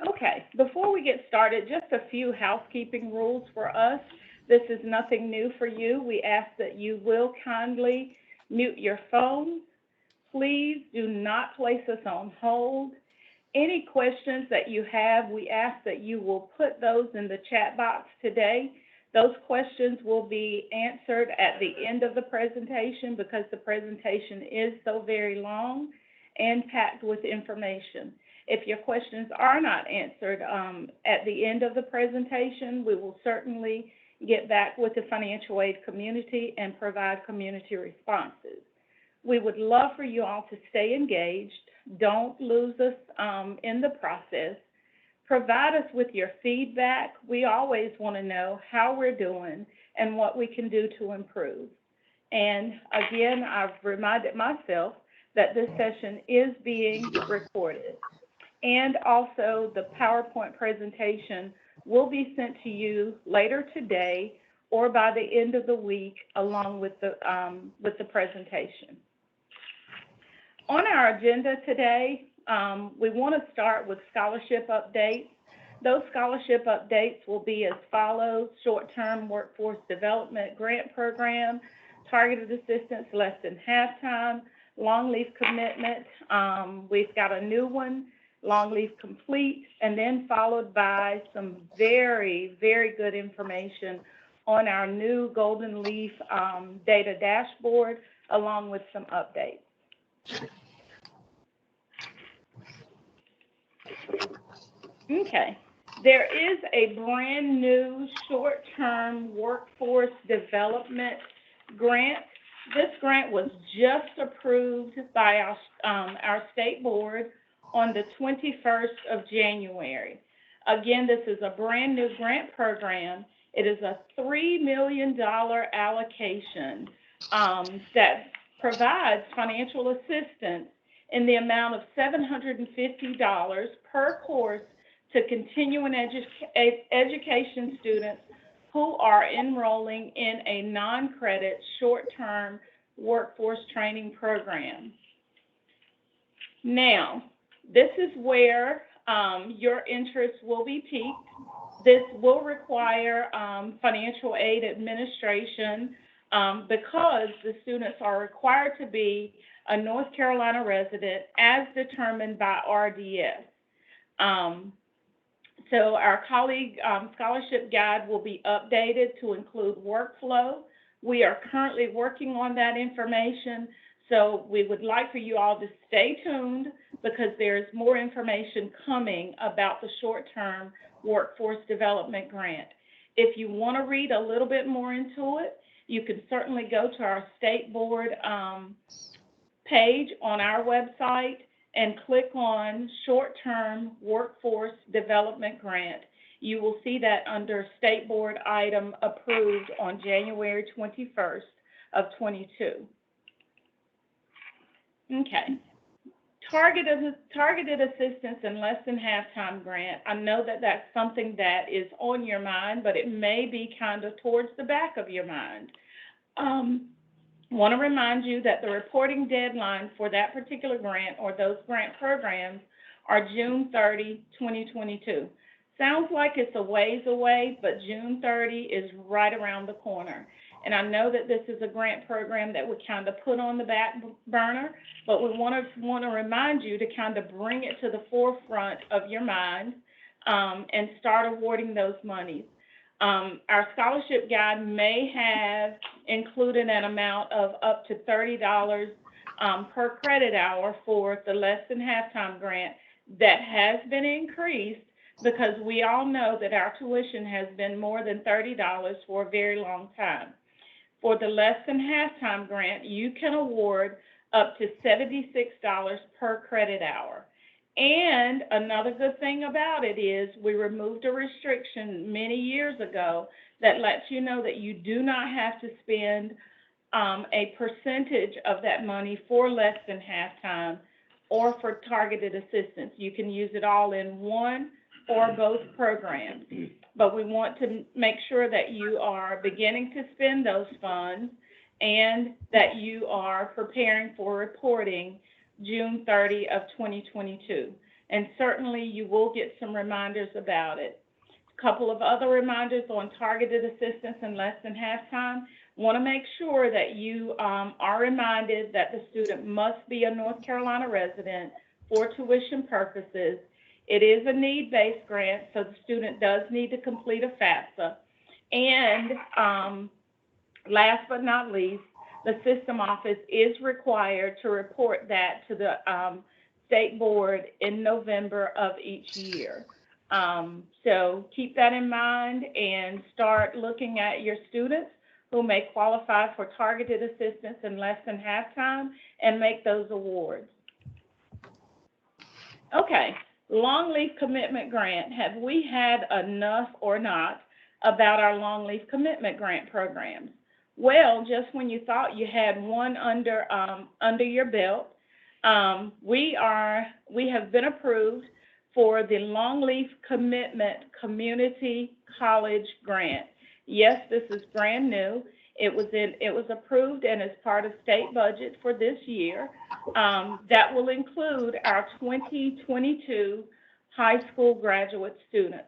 Okay, before we get started, just a few housekeeping rules for us. This is nothing new for you. We ask that you will kindly mute your phone. Please do not place us on hold. Any questions that you have, we ask that you will put those in the chat box today. Those questions will be answered at the end of the presentation because the presentation is so very long and packed with information. If your questions are not answered at the end of the presentation, we will certainly get back with the financial aid community and provide community responses. We would love for you all to stay engaged. Don't lose us in the process. Provide us with your feedback. We always want to know how we're doing and what we can do to improve. And again, I've reminded myself that this session is being recorded. And also, the PowerPoint presentation will be sent to you later today or by the end of the week, along with the presentation. On our agenda today, we want to start with scholarship updates. Those scholarship updates will be as follows: short-term workforce development grant program, targeted assistance less than half-time, long leave commitment. We've got a new one, long leave complete, and then followed by some very, very good information on our new Golden Leaf data dashboard, along with some updates. Okay, there is a brand new short-term workforce development grant. This grant was just approved by our state board on the 21st of January. Again, this is a brand new grant program. It is a $3 million allocation that provides financial assistance in the amount of $750 per course to continuing education students who are enrolling in a non-credit short-term workforce training program. Now, this is where your interest will be piqued. This will require financial aid administration because the students are required to be a North Carolina resident as determined by RDS. So our colleague scholarship guide will be updated to include workflow. We are currently working on that information, so we would like for you all to stay tuned because there's more information coming about the short-term workforce development grant. If you want to read a little bit more into it, you can certainly go to our state board page on our website and click on short-term workforce development grant. You will see that under state board item approved on January 21st of 22. Okay. Targeted assistance and less than half-time grant. I know that that's something that is on your mind, but it may be kind of towards the back of your mind. Want to remind you that the reporting deadline for that particular grant or those grant programs are June 30, 2022. Sounds like it's a ways away, but June 30 is right around the corner. And I know that this is a grant program that we kind of put on the back burner, but we want to remind you to kind of bring it to the forefront of your mind and start awarding those monies. Our scholarship guide may have included an amount of up to $30 per credit hour for the less than half-time grant that has been increased because we all know that our tuition has been more than $30 for a very long time. For the less than half-time grant, you can award up to $76 per credit hour. And another good thing about it is we removed a restriction many years ago that lets you know that you do not have to spend a percentage of that money for less than half-time or for targeted assistance. You can use it all in one or both programs. But we want to make sure that you are beginning to spend those funds and that you are preparing for reporting June 30 of 2022. and certainly you will get some reminders about it. A couple of other reminders on targeted assistance in less than halftime. Want to make sure that you are reminded that the student must be a North Carolina resident for tuition purposes. It is a need-based grant, so the student does need to complete a FAFSA. And last but not least, the system office is required to report that to the state board in November of each year. So keep that in mind and start looking at your students who may qualify for targeted assistance in less than halftime and make those awards. Okay, long leave commitment grant. Have we had enough or not about our long leave commitment grant programs? Well, just when you thought you had one under your belt, we have been approved for the long leave commitment community college grant. Yes, this is brand new. It was approved and is part of state budget for this year. That will include our 2022 high school graduate students.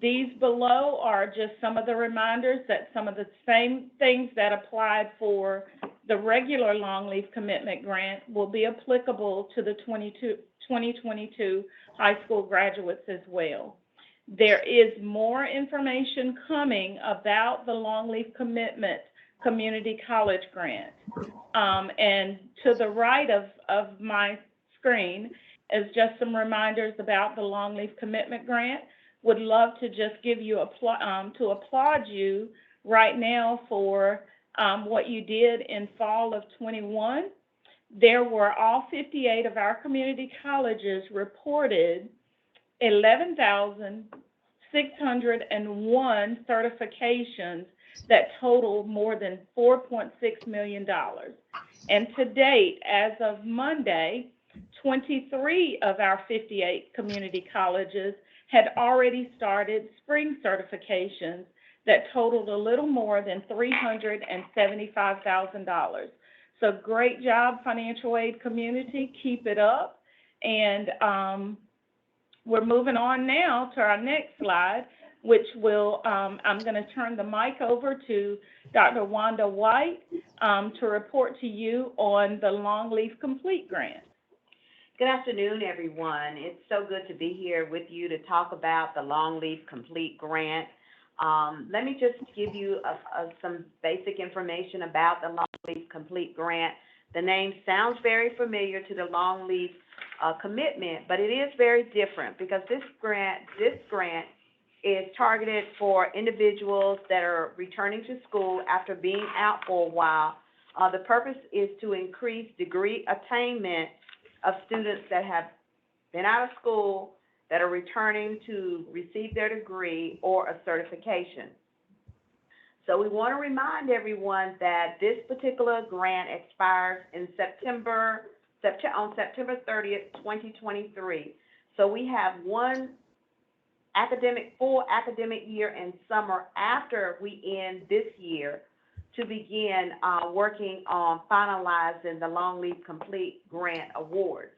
These below are just some of the reminders that some of the same things that applied for the regular long leave commitment grant will be applicable to the 2022 high school graduates as well. There is more information coming about the long leave commitment community college grant. And to the right of my screen is just some reminders about the long leave commitment grant. Would love to just give you to applaud you right now for what you did in fall of 21. There were all 58 of our community colleges reported 11,601 certifications that total more than $4.6 million. And to date, as of Monday, 23 of our 58 community colleges had already started spring certifications that totaled a little more than $375,000. So great job, financial aid community, keep it up. And we're moving on now to our next slide, which will, I'm going to turn the mic over to Dr. Wanda White to report to you on the Long Leave Complete grant. Good afternoon, everyone. It's so good to be here with you to talk about the Long Leave Complete grant. Let me just give you some basic information about the Long Leave Complete grant. The name sounds very familiar to the Long Leave commitment, but it is very different because this grant is targeted for individuals that are returning to school after being out for a while. The purpose is to increase degree attainment of students that have been out of school that are returning to receive their degree or a certification. So we want to remind everyone that this particular grant expires in September 30th, 2023. So we have one full academic year and summer after we end this year to begin working on finalizing the Long Leave Complete grant awards.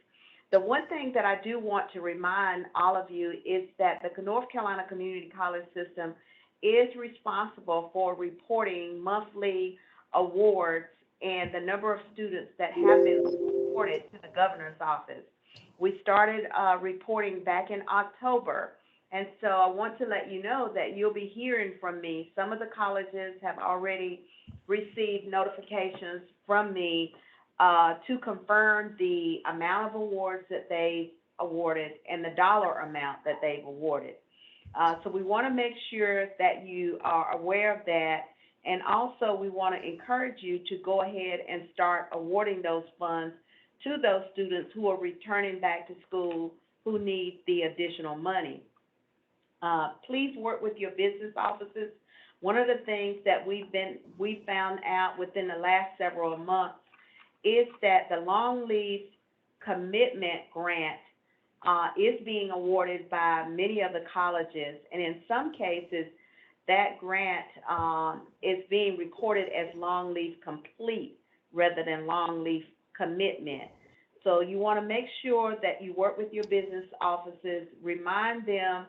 The one thing that I do want to remind all of you is that the North Carolina Community College System is responsible for reporting monthly awards and the number of students that have been reported to the governor's office. We started reporting back in October, and so I want to let you know that you'll be hearing from me. Some of the colleges have already received notifications from me to confirm the amount of awards that they've awarded and the dollar amount that they've awarded. So we want to make sure that you are aware of that. And also we want to encourage you to go ahead and start awarding those funds to those students who are returning back to school who need the additional money. Please work with your business offices. One of the things that we found out within the last several months is that the Long Leave Commitment Grant is being awarded by many of the colleges, and in some cases, that grant is being recorded as Long Leave Complete rather than Long Leave Commitment. So you want to make sure that you work with your business offices, remind them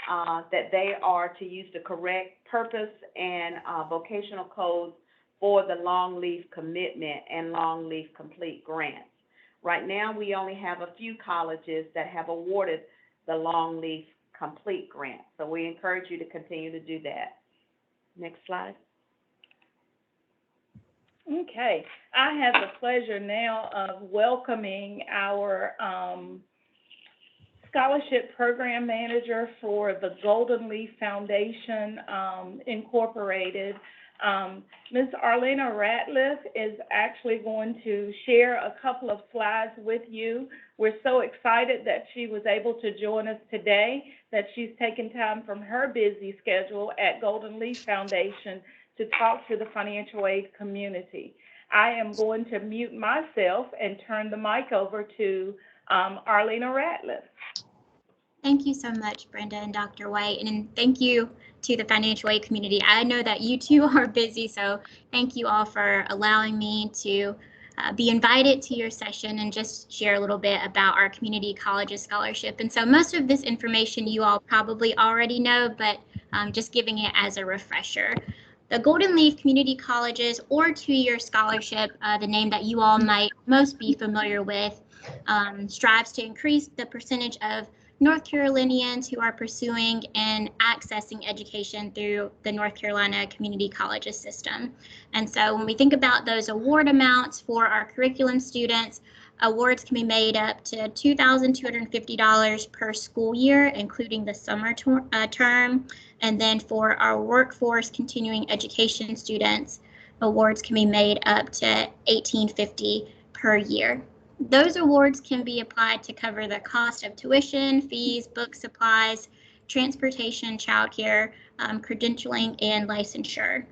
that they are to use the correct purpose and vocational codes for the long leave commitment and long leave complete grants. Right now, we only have a few colleges that have awarded the long leave complete grant. So we encourage you to continue to do that. Next slide. Okay, I have the pleasure now of welcoming our scholarship program manager for the Golden Leaf Foundation Incorporated. Ms. Arlena Ratliff is actually going to share a couple of slides with you. We're so excited that she was able to join us today, that she's taken time from her busy schedule at Golden Leaf Foundation to talk to the financial aid community. I am going to mute myself and turn the mic over to Arlena Ratliff. Thank you so much, Brenda and Dr. White, and thank you to the financial aid community. I know that you two are busy, so thank you all for allowing me to be invited to your session and just share a little bit about our community colleges scholarship. And so most of this information you all probably already know, but just giving it as a refresher. The Golden Leaf Community Colleges, or two-year scholarship, the name that you all might most be familiar with, strives to increase the percentage of North Carolinians who are pursuing and accessing education through the North Carolina Community Colleges system. And so when we think about those award amounts for our curriculum students, awards can be made up to $2,250 per school year, including the summer term. And then for our workforce continuing education students, awards can be made up to $1,850 per year. Those awards can be applied to cover the cost of tuition, fees, book supplies, transportation, childcare, credentialing, and licensure.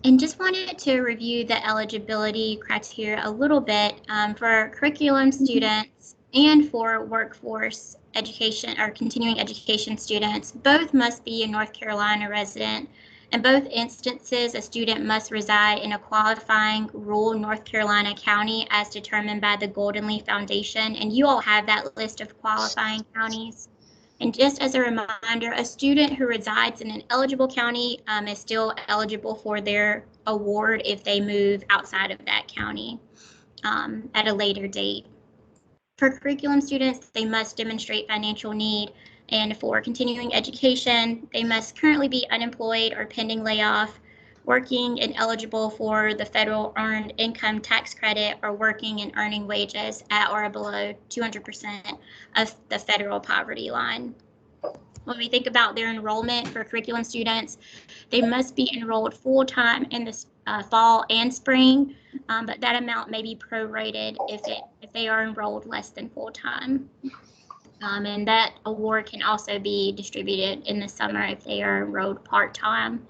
And just wanted to review the eligibility criteria a little bit for curriculum students and for workforce education or continuing education students. Both must be a North Carolina resident. In both instances, a student must reside in a qualifying rural North Carolina county as determined by the Golden Leaf Foundation. And you all have that list of qualifying counties. And just as a reminder, a student who resides in an eligible county is still eligible for their award if they move outside of that county at a later date. For curriculum students, they must demonstrate financial need. And for continuing education, they must currently be unemployed or pending layoff, working and eligible for the federal earned income tax credit, or working and earning wages at or below 200% of the federal poverty line. When we think about their enrollment for curriculum students, they must be enrolled full-time in the fall and spring, but that amount may be prorated if they are enrolled less than full-time. And that award can also be distributed in the summer if they are enrolled part-time.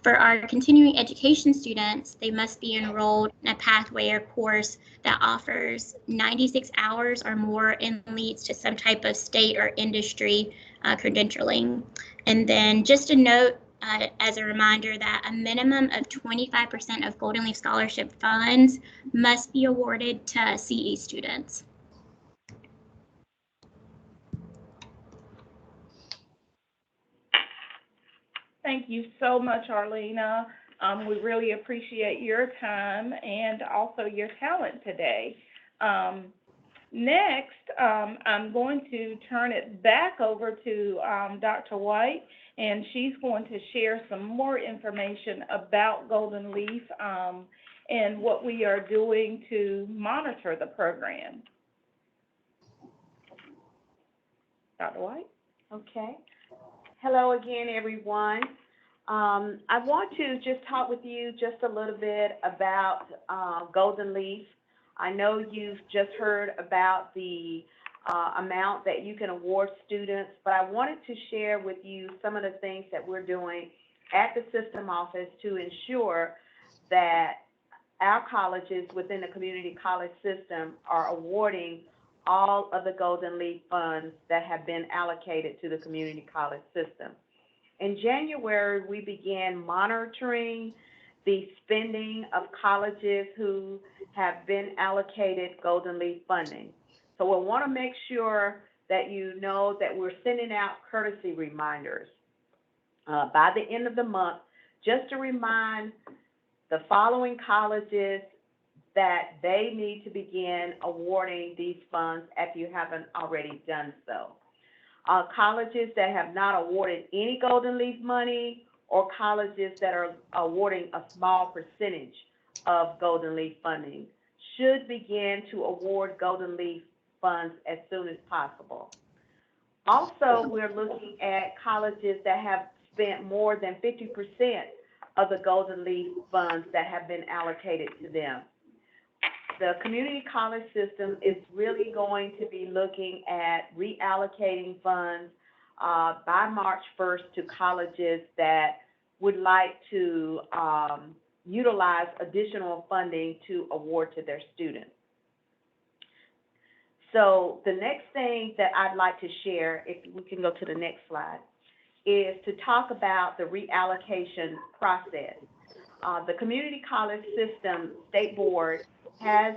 For our continuing education students, they must be enrolled in a pathway or course that offers 96 hours or more and leads to some type of state or industry credentialing. And then just a note, as a reminder, that a minimum of 25% of Golden Leaf Scholarship funds must be awarded to CE students. Thank you so much, Arlena. We really appreciate your time and also your talent today. Next, I'm going to turn it back over to Dr. White, and she's going to share some more information about Golden Leaf and what we are doing to monitor the program. Dr. White? Okay. Hello again, everyone. I want to just talk with you just a little bit about Golden Leaf. I know you've just heard about the amount that you can award students, but I wanted to share with you some of the things that we're doing at the system office to ensure that our colleges within the community college system are awarding all of the Golden Leaf funds that have been allocated to the community college system. In January, we began monitoring the spending of colleges who have been allocated Golden Leaf funding. So we'll want to make sure that you know that we're sending out courtesy reminders by the end of the month, just to remind the following colleges that they need to begin awarding these funds if you haven't already done so. Colleges that have not awarded any Golden Leaf money, or colleges that are awarding a small percentage of Golden Leaf funding, should begin to award Golden Leaf funds as soon as possible. Also, we're looking at colleges that have spent more than 50% of the Golden Leaf funds that have been allocated to them. The community college system is really going to be looking at reallocating funds by March 1st to colleges that would like to utilize additional funding to award to their students. So the next thing that I'd like to share, if we can go to the next slide, is to talk about the reallocation process. The community college system state board has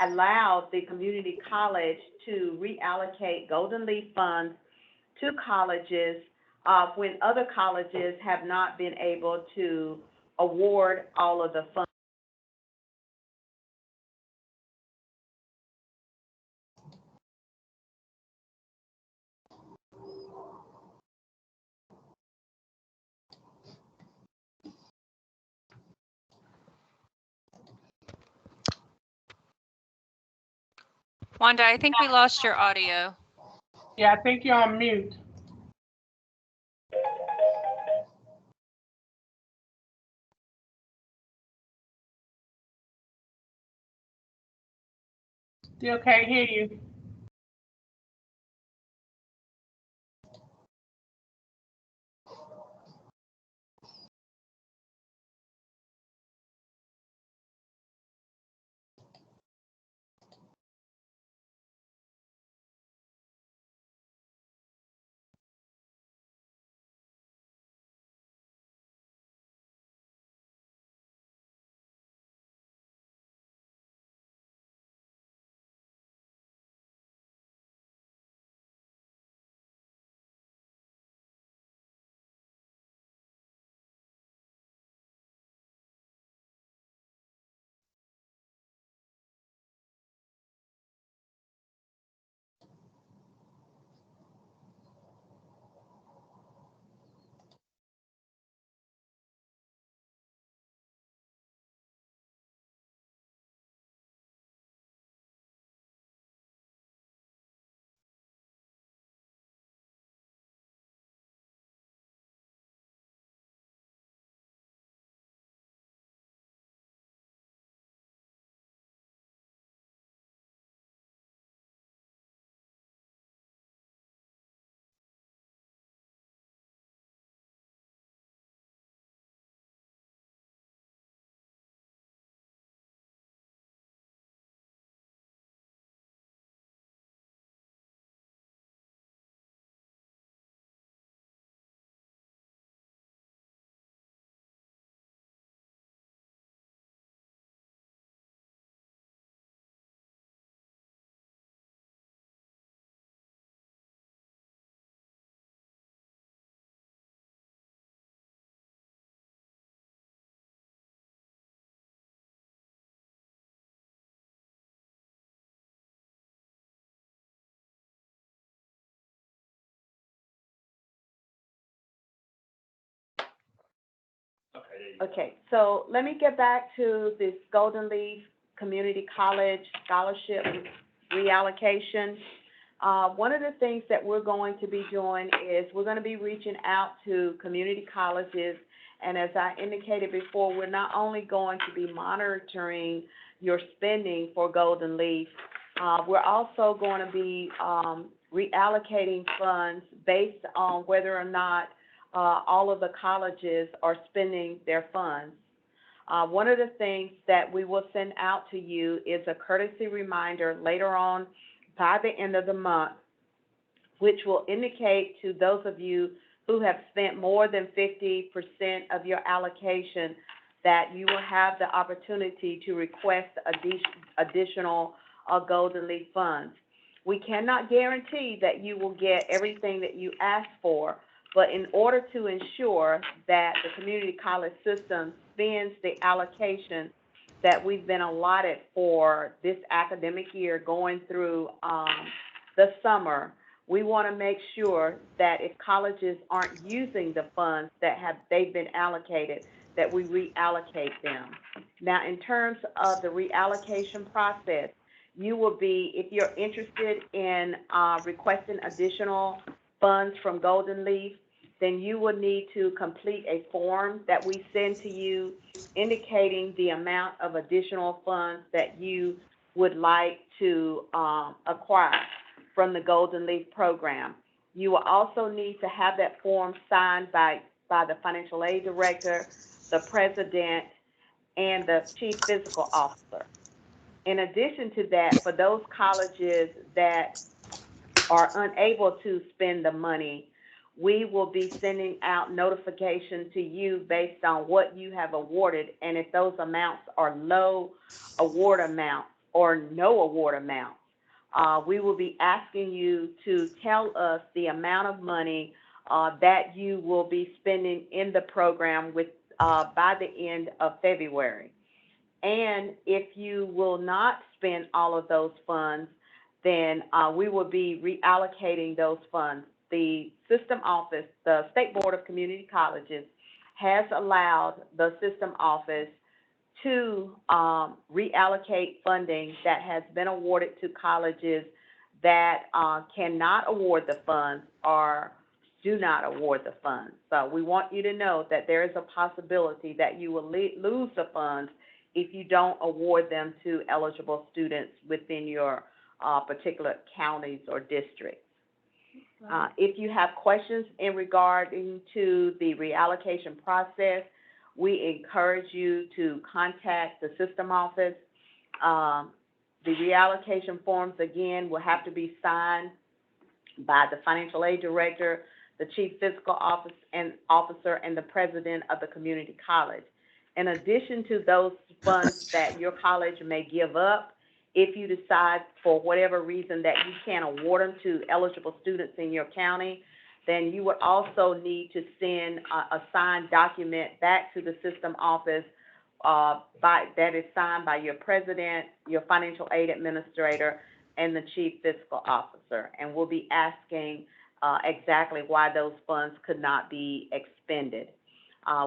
allowed the community college to reallocate Golden Leaf funds to colleges when other colleges have not been able to award all of the funds. Wanda, I think we lost your audio. Yeah, I think you're on mute. Still can't hear you. Okay, so let me get back to this Golden Leaf Community College scholarship reallocation. One of the things that we're going to be doing is we're going to be reaching out to community colleges, and as I indicated before, we're not only going to be monitoring your spending for Golden Leaf, we're also going to be reallocating funds based on whether or not all of the colleges are spending their funds. One of the things that we will send out to you is a courtesy reminder later on by the end of the month, which will indicate to those of you who have spent more than 50% of your allocation, that you will have the opportunity to request additional Golden Leaf funds. We cannot guarantee that you will get everything that you ask for, but in order to ensure that the community college system spends the allocation that we've been allotted for this academic year going through the summer, we want to make sure that if colleges aren't using the funds that they've been allocated, that we reallocate them. Now, in terms of the reallocation process, you will be, if you're interested in requesting additional funds from Golden Leaf, then you will need to complete a form that we send to you indicating the amount of additional funds that you would like to acquire from the Golden Leaf program. You will also need to have that form signed by the financial aid director, the president, and the chief fiscal officer. In addition to that, for those colleges that are unable to spend the money, we will be sending out notification to you based on what you have awarded, and if those amounts are low award amount or no award amount, we will be asking you to tell us the amount of money that you will be spending in the program by the end of February. And if you will not spend all of those funds, then we will be reallocating those funds. The system office, the State Board of Community Colleges, has allowed the system office to reallocate funding that has been awarded to colleges that cannot award the funds or do not award the funds. So we want you to know that there is a possibility that you will lose the funds if you don't award them to eligible students within your particular counties or districts. If you have questions in regarding to the reallocation process, we encourage you to contact the system office. The reallocation forms, again, will have to be signed by the financial aid director, the chief fiscal officer, and the president of the community college. In addition to those funds that your college may give up, if you decide for whatever reason that you can't award them to eligible students in your county, then you would also need to send a signed document back to the system office that is signed by your president, your financial aid administrator, and the chief fiscal officer. And we'll be asking exactly why those funds could not be expended.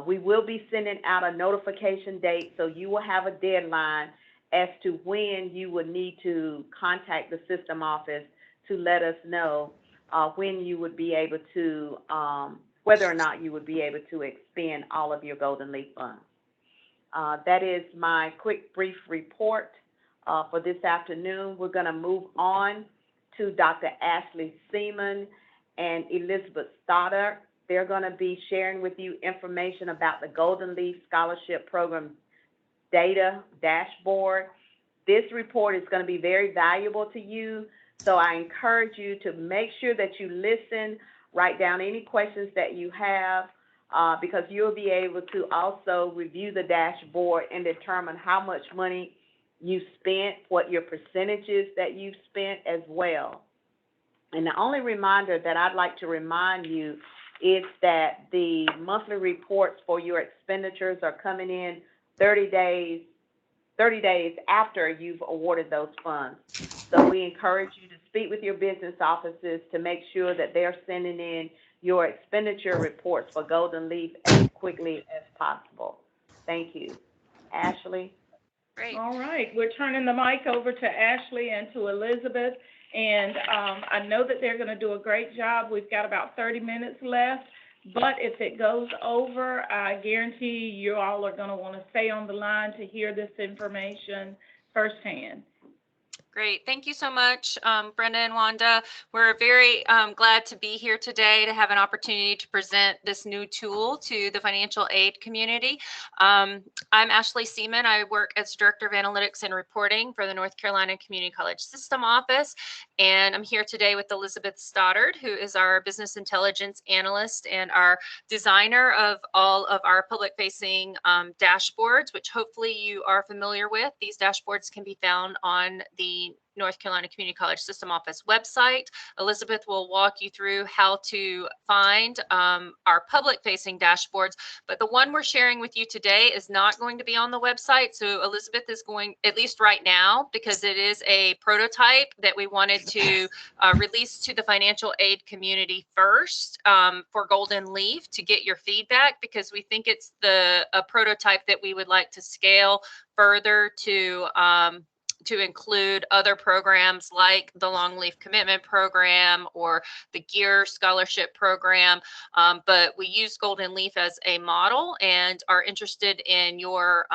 We will be sending out a notification date, so you will have a deadline as to when you would need to contact the system office to let us know when you would be able to, whether or not you would be able to expend all of your Golden Leaf funds. That is my quick, brief report for this afternoon. We're going to move on to Dr. Ashley Seaman and Elizabeth Stoddard. They're going to be sharing with you information about the Golden Leaf Scholarship Program data dashboard. This report is going to be very valuable to you, so I encourage you to make sure that you listen, write down any questions that you have, because you'll be able to also review the dashboard and determine how much money you spent, what your percentages that you've spent as well. And the only reminder that I'd like to remind you is that the monthly reports for your expenditures are coming in 30 days after you've awarded those funds. So we encourage you to speak with your business offices to make sure that they're sending in your expenditure reports for Golden Leaf as quickly as possible. Thank you. Ashley? Great. All right, we're turning the mic over to Ashley and to Elizabeth, and I know that they're going to do a great job. We've got about 30 minutes left, but if it goes over, I guarantee you all are going to want to stay on the line to hear this information firsthand. Great. Thank you so much, Brenda and Wanda. We're very glad to be here today to have an opportunity to present this new tool to the financial aid community. I'm Ashley Seaman. I work as Director of Analytics and Reporting for the North Carolina Community College System Office. And I'm here today with Elizabeth Stoddard, who is our Business Intelligence Analyst and our designer of all of our public-facing dashboards, which hopefully you are familiar with. These dashboards can be found on the North Carolina Community College System Office website. Elizabeth will walk you through how to find our public-facing dashboards, but the one we're sharing with you today is not going to be on the website. So Elizabeth is going, at least right now, because it is a prototype that we wanted to release to the financial aid community first for Golden Leaf to get your feedback, because we think it's a prototype that we would like to scale further to include other programs like the Longleaf Commitment Program or the GEAR Scholarship Program. But we use Golden Leaf as a model and are interested in your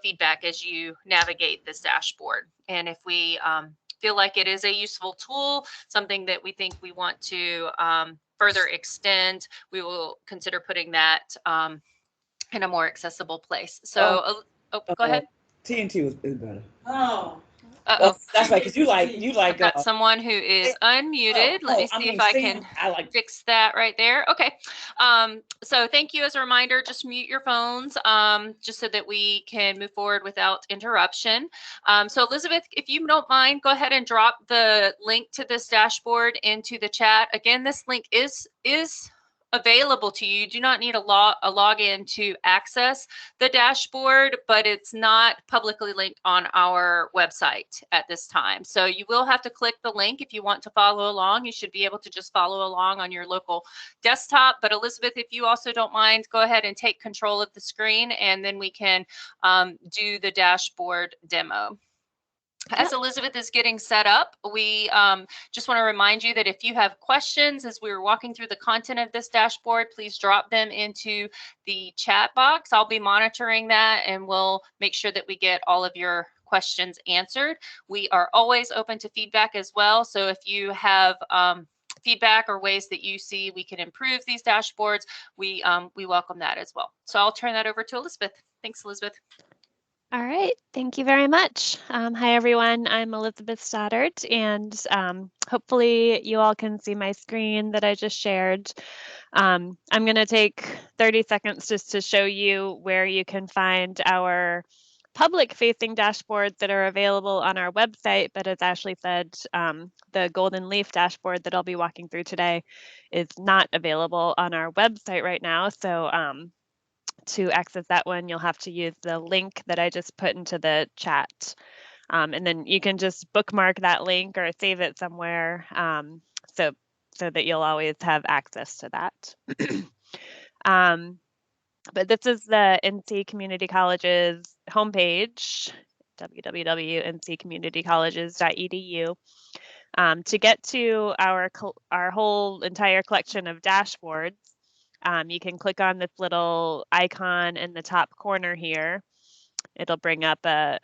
feedback as you navigate this dashboard. And if we feel like it is a useful tool, something that we think we want to further extend, we will consider putting that in a more accessible place. So, go ahead. TNT is better. Oh. Uh-oh. That's right, because you like Got someone who is unmuted. Let me see if I can fix that right there. Okay. So thank you. As a reminder, just mute your phones just so that we can move forward without interruption. So Elizabeth, if you don't mind, go ahead and drop the link to this dashboard into the chat. Again, this link is available to you. You do not need a login to access the dashboard, but it's not publicly linked on our website at this time. So you will have to click the link if you want to follow along. You should be able to just follow along on your local desktop. But Elizabeth, if you also don't mind, go ahead and take control of the screen, and then we can do the dashboard demo. As Elizabeth is getting set up, we just want to remind you that if you have questions as we were walking through the content of this dashboard, please drop them into the chat box. I'll be monitoring that, and we'll make sure that we get all of your questions answered. We are always open to feedback as well. So if you have feedback or ways that you see we can improve these dashboards, we welcome that as well. So I'll turn that over to Elizabeth. Thanks, Elizabeth. All right, thank you very much. Hi, everyone. I'm Elizabeth Stoddard, and hopefully you all can see my screen that I just shared. I'm going to take 30 seconds just to show you where you can find our public-facing dashboards that are available on our website, but as Ashley said, the Golden Leaf dashboard that I'll be walking through today is not available on our website right now. So to access that one, you'll have to use the link that I just put into the chat. And then you can just bookmark that link or save it somewhere so that you'll always have access to that. But this is the NC Community College's homepage, www.ncommunitycolleges.edu. To get to our whole entire collection of dashboards, you can click on this little icon in the top corner here. It'll bring up a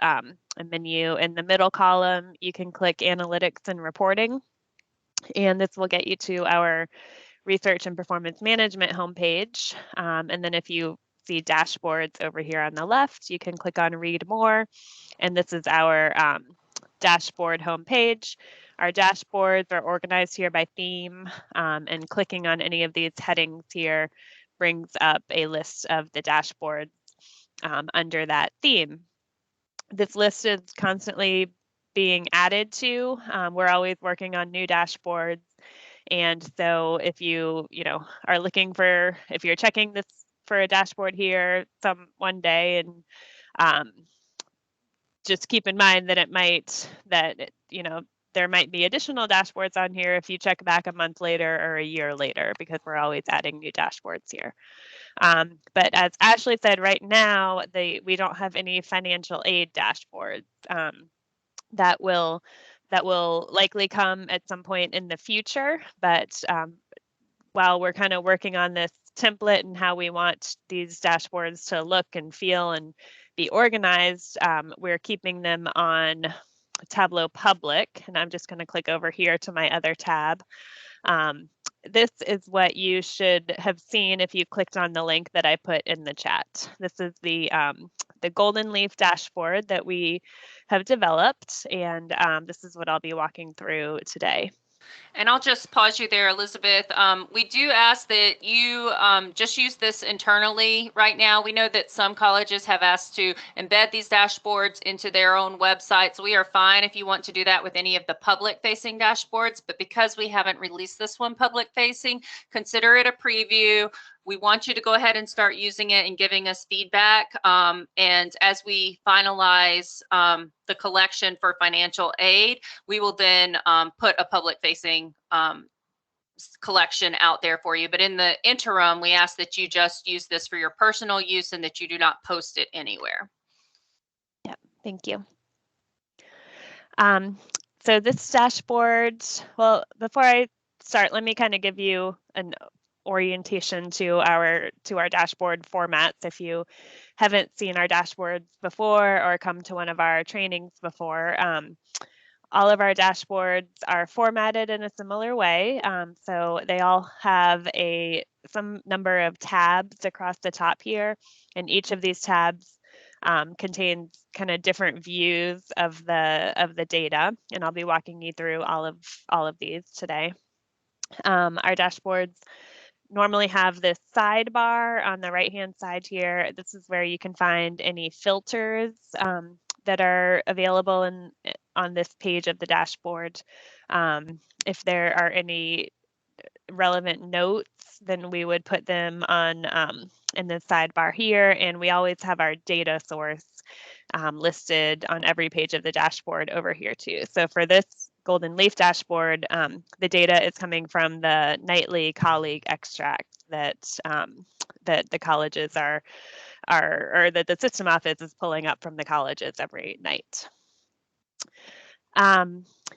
menu. In the middle column, you can click Analytics and Reporting, and this will get you to our Research and Performance Management homepage. And then if you see dashboards over here on the left, you can click on Read More, and this is our dashboard homepage. Our dashboards are organized here by theme, and clicking on any of these headings here brings up a list of the dashboards under that theme. This list is constantly being added to. We're always working on new dashboards. And so if you are looking for, if you're checking this for a dashboard here one day, and just keep in mind that there might be additional dashboards on here if you check back a month later or a year later, because we're always adding new dashboards here. But as Ashley said, right now, we don't have any financial aid dashboards. That will likely come at some point in the future. But while we're kind of working on this template and how we want these dashboards to look and feel and be organized, we're keeping them on Tableau Public, and I'm just going to click over here to my other tab. This is what you should have seen if you clicked on the link that I put in the chat. This is the Golden Leaf dashboard that we have developed, and this is what I'll be walking through today. And I'll just pause you there, Elizabeth. We do ask that you just use this internally right now. We know that some colleges have asked to embed these dashboards into their own websites. We are fine if you want to do that with any of the public-facing dashboards, but because we haven't released this one public-facing, consider it a preview. We want you to go ahead and start using it and giving us feedback. And as we finalize the collection for financial aid, we will then put a public-facing collection out there for you. But in the interim, we ask that you just use this for your personal use and that you do not post it anywhere. Yep, thank you. So this dashboard, well, before I start, let me kind of give you an orientation to our dashboard formats. If you haven't seen our dashboards before or come to one of our trainings before, all of our dashboards are formatted in a similar way. So they all have some number of tabs across the top here, and each of these tabs contains kind of different views of the data, and I'll be walking you through all of these today. Our dashboards normally have this sidebar on the right hand side here. This is where you can find any filters that are available on this page of the dashboard. If there are any relevant notes, then we would put them on in the sidebar here, and we always have our data source listed on every page of the dashboard over here too. So for this Golden Leaf dashboard, the data is coming from the nightly colleague extract that that the colleges or that the system office is pulling up from the colleges every night.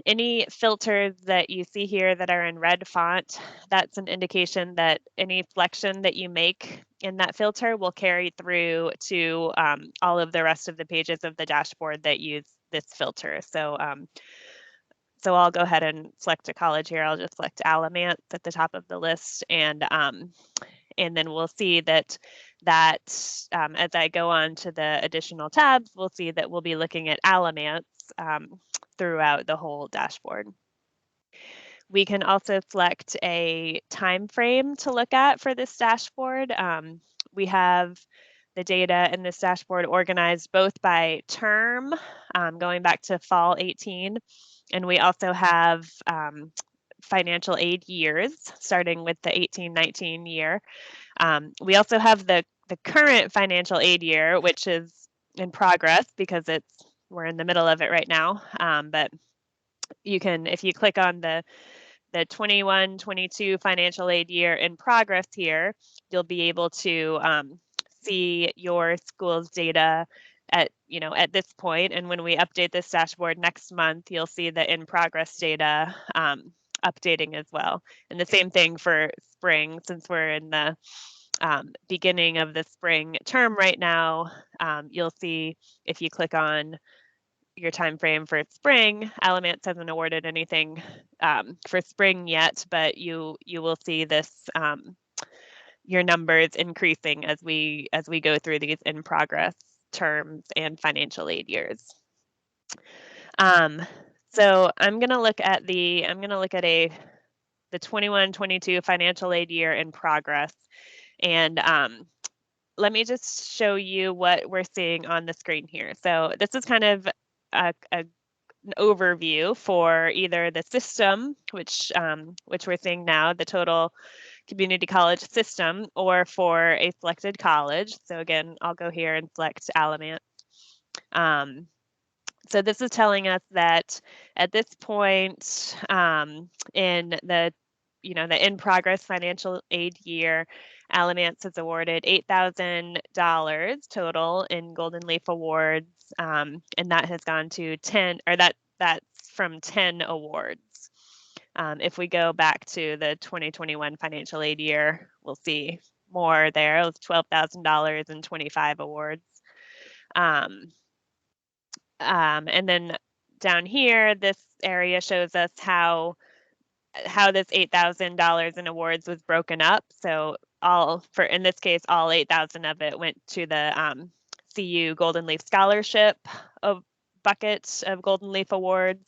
Any filters that you see here that are in red font, that's an indication that any selection that you make in that filter will carry through to all of the rest of the pages of the dashboard that use this filter. So I'll go ahead and select a college here. I'll just select Alamance at the top of the list, and then we'll see that as I go on to the additional tabs, we'll see that we'll be looking at Alamance throughout the whole dashboard. We can also select a time frame to look at for this dashboard. We have the data in this dashboard organized both by term, going back to fall 18, and we also have financial aid years, starting with the 18-19 year. We also have the current financial aid year, which is in progress because we're in the middle of it right now. But you can, if you click on the 21-22 financial aid year in progress here, you'll be able to see your school's data at this point. And when we update this dashboard next month, you'll see the in progress data updating as well. And the same thing for spring, since we're in the beginning of the spring term right now, you'll see if you click on your time frame for spring, Alamance hasn't awarded anything for spring yet, but you will see this your numbers increasing as we go through these in progress terms and financial aid years. So I'm going to look at the 21-22 financial aid year in progress, and let me just show you what we're seeing on the screen here. So this is kind of an overview for either the system, which we're seeing now, the total community college system, or for a selected college. So again, I'll go here and select Alamance. So this is telling us that at this point in the in progress financial aid year, Alamance has awarded $8,000 total in Golden Leaf awards, and that has gone to 10, or that's from 10 awards. If we go back to the 2021 financial aid year, we'll see more there. It was $12,000 and 25 awards. And then down here, this area shows us how this $8,000 in awards was broken up. So in this case, all 8,000 of it went to the CU Golden Leaf Scholarship bucket of Golden Leaf Awards.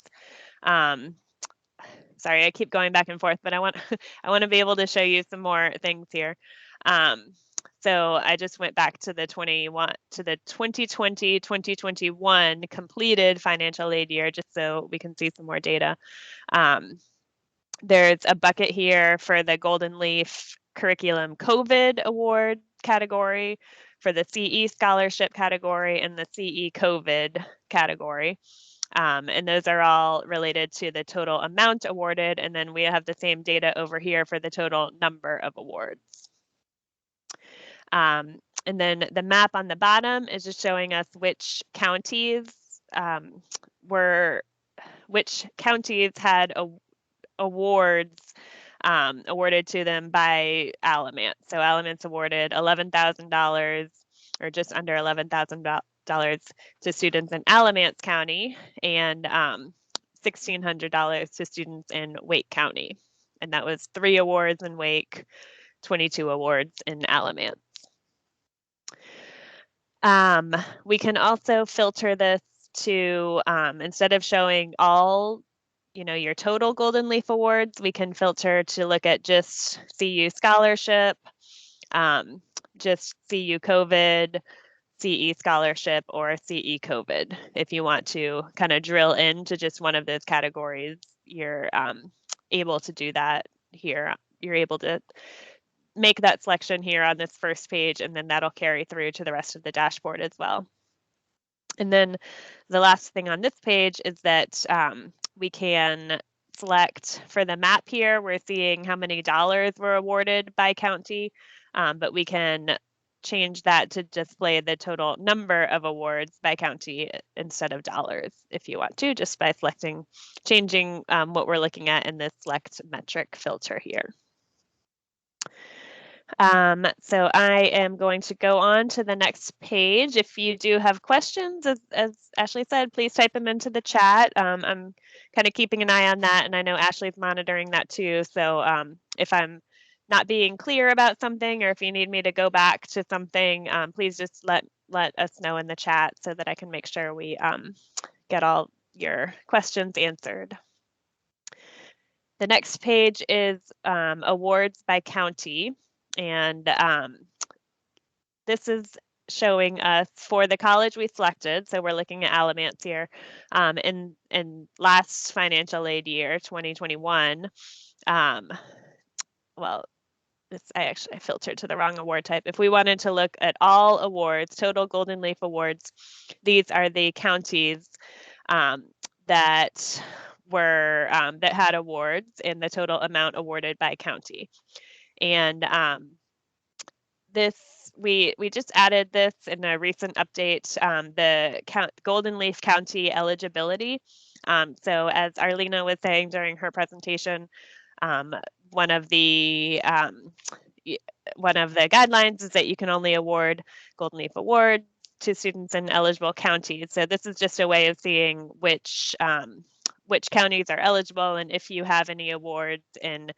Sorry, I keep going back and forth, but I want to be able to show you some more things here. So I just went back to the 2020-2021 completed financial aid year, just so we can see some more data. There's a bucket here for the Golden Leaf Curriculum COVID Award category, for the CE Scholarship category, and the CE COVID category. And those are all related to the total amount awarded. And then we have the same data over here for the total number of awards. And then the map on the bottom is just showing us which counties had awards awarded to them by Alamance. So Alamance awarded $11,000, or just under $11,000 to students in Alamance County, and $1,600 to students in Wake County. And that was 3 awards in Wake, 22 awards in Alamance. We can also filter this to, instead of showing all, your total Golden Leaf Awards, we can filter to look at just CU Scholarship, just CU COVID, CE Scholarship, or CE COVID. If you want to kind of drill into just one of those categories, you're able to do that here. You're able to make that selection here on this first page, and then that'll carry through to the rest of the dashboard as well. And then the last thing on this page is that we can select for the map here. We're seeing how many dollars were awarded by county, but we can change that to display the total number of awards by county instead of dollars if you want to, just by changing what we're looking at in this select metric filter here. So I am going to go on to the next page. If you do have questions, as Ashley said, please type them into the chat. I'm kind of keeping an eye on that, and I know Ashley's monitoring that too. So if I'm not being clear about something, or if you need me to go back to something, please just let us know in the chat so that I can make sure we get all your questions answered. The next page is awards by county. And this is showing us for the college we selected. So we're looking at Alamance here. In last financial aid year, 2021, well, I filtered to the wrong award type. If we wanted to look at all awards, total Golden Leaf Awards, these are the counties that had awards and the total amount awarded by county. And we just added this in a recent update, the Golden Leaf County eligibility. So as Arlena was saying during her presentation, one of the guidelines is that you can only award Golden Leaf Awards to students in eligible counties. So this is just a way of seeing which counties are eligible, and if you have any awards in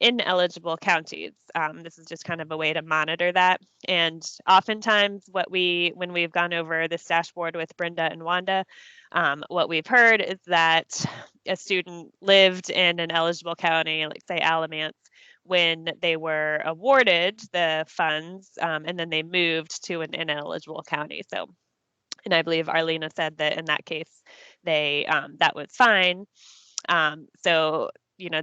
ineligible counties. This is just kind of a way to monitor that. And oftentimes when we've gone over this dashboard with Brenda and Wanda, what we've heard is that a student lived in an eligible county, like say Alamance, when they were awarded the funds, and then they moved to an ineligible county. So, and I believe Arlena said that in that case, that was fine. So,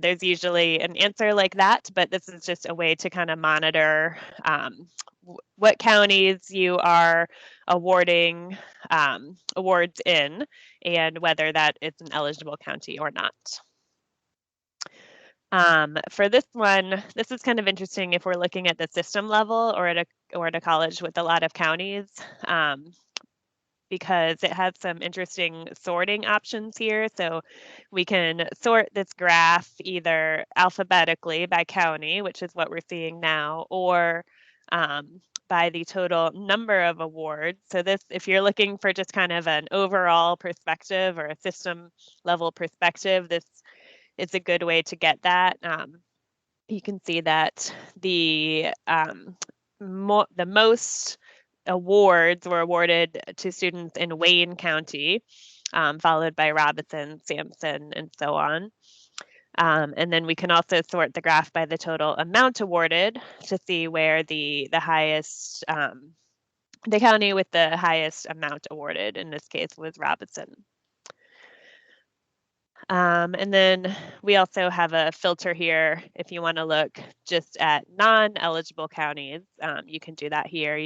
there's usually an answer like that, but this is just a way to kind of monitor what counties you are awarding awards in, and whether that is an eligible county or not. For this one, this is kind of interesting if we're looking at the system level or at a college with a lot of counties, because it has some interesting sorting options here. So we can sort this graph either alphabetically by county, which is what we're seeing now, or by the total number of awards. So this, if you're looking for just kind of an overall perspective or a system level perspective, this is a good way to get that. You can see that the most awards were awarded to students in Wayne County, followed by Robeson, Sampson, and so on. And then we can also sort the graph by the total amount awarded to see where the highest, the county with the highest amount awarded in this case was Robeson. And then we also have a filter here if you want to look just at non-eligible counties. You can do that here.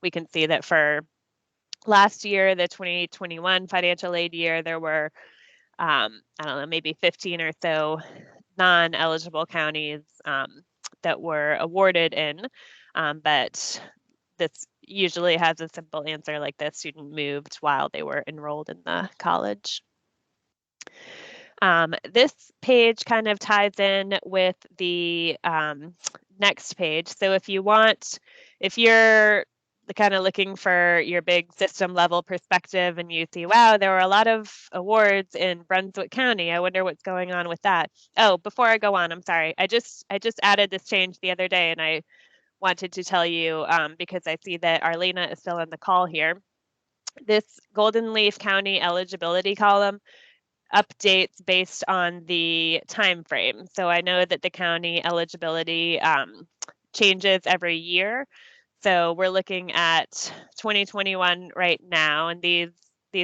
We can see that for last year, the 2021 financial aid year, there were I don't know, maybe 15 or so non-eligible counties that were awarded in, but this usually has a simple answer like the student moved while they were enrolled in the college. This page kind of ties in with the next page. So if you're kind of looking for your big system level perspective and you see, wow, there were a lot of awards in Brunswick County. I wonder what's going on with that. Oh, before I go on, I'm sorry. I just added this change the other day and I wanted to tell you because I see that Arlena is still on the call here. This Golden Leaf County eligibility column updates based on the time frame. So I know that the county eligibility changes every year. So we're looking at 2021 right now, and these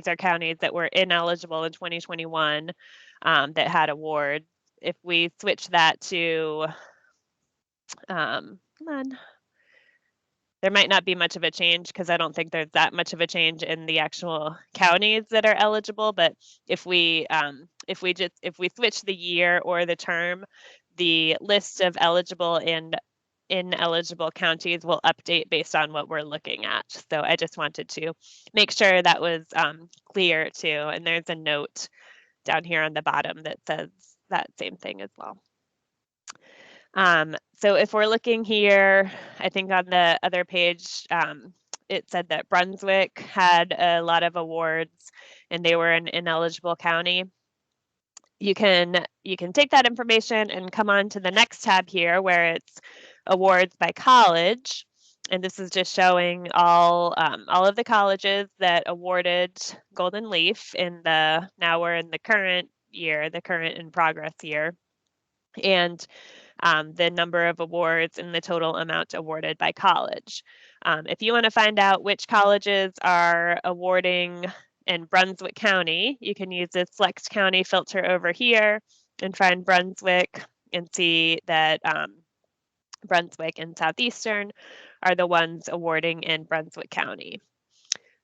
are counties that were ineligible in 2021 that had awards. If we switch that to, come on, there might not be much of a change because I don't think there's that much of a change in the actual counties that are eligible. But if we switch the year or the term, the list of eligible and ineligible counties will update based on what we're looking at. So I just wanted to make sure that was clear too. And there's a note down here on the bottom that says that same thing as well. So if we're looking here, I think on the other page, it said that Brunswick had a lot of awards and they were an ineligible county. You can take that information and come on to the next tab here where it's awards by college. And this is just showing all of the colleges that awarded Golden Leaf now we're in the current year, the current in progress year. And the number of awards and the total amount awarded by college. If you want to find out which colleges are awarding in Brunswick County, you can use the Select County filter over here and find Brunswick and see that Brunswick and Southeastern are the ones awarding in Brunswick County.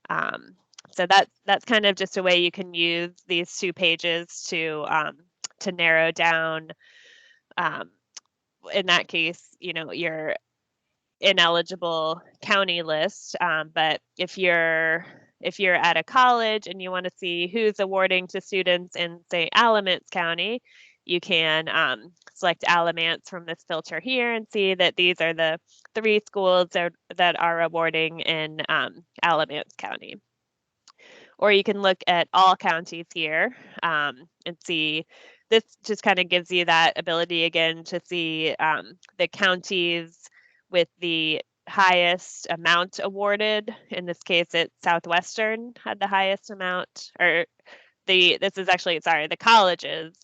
So that's kind of just a way you can use these two pages to narrow down in that case, your ineligible county list. But if you're at a college and you want to see who's awarding to students in, say, Alamance County, you can select Alamance from this filter here and see that these are the 3 schools that are awarding in Alamance County. Or you can look at all counties here and see. This just kind of gives you that ability again to see the counties with the highest amount awarded. In this case, it's Southwestern had the highest amount, or the colleges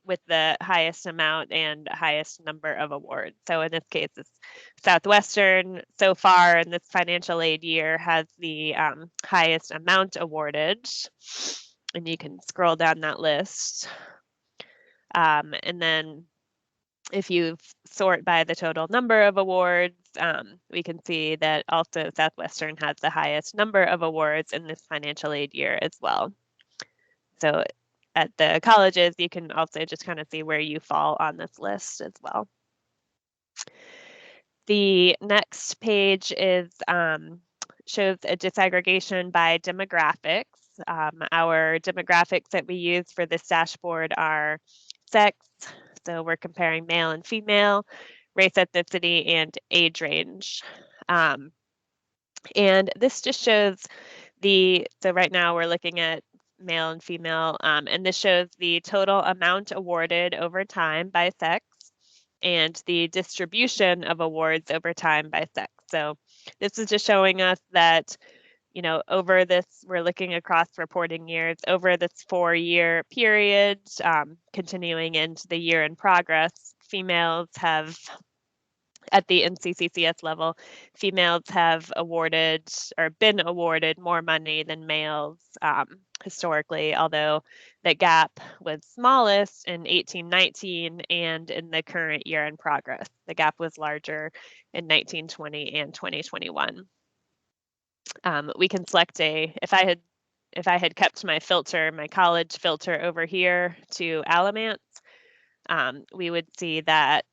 with the highest amount and highest number of awards. So in this case, it's Southwestern so far in this financial aid year has the highest amount awarded. And you can scroll down that list. And then if you sort by the total number of awards, we can see that also Southwestern has the highest number of awards in this financial aid year as well. So at the colleges, you can also just kind of see where you fall on this list as well. The next page is shows a disaggregation by demographics. Our demographics that we use for this dashboard are sex, so we're comparing male and female, race, ethnicity, and age range. And this just shows so right now we're looking at male and female, and this shows the total amount awarded over time by sex and the distribution of awards over time by sex. So this is just showing us that, over this, we're looking across reporting years, over this 4-year period, continuing into the year in progress, females have, at the NCCCS level, females have awarded or been awarded more money than males historically, although the gap was smallest in 1819 and in the current year in progress. The gap was larger in 1920 and 2021. We can select if I had kept my filter, my college filter over here to Alamance, we would see that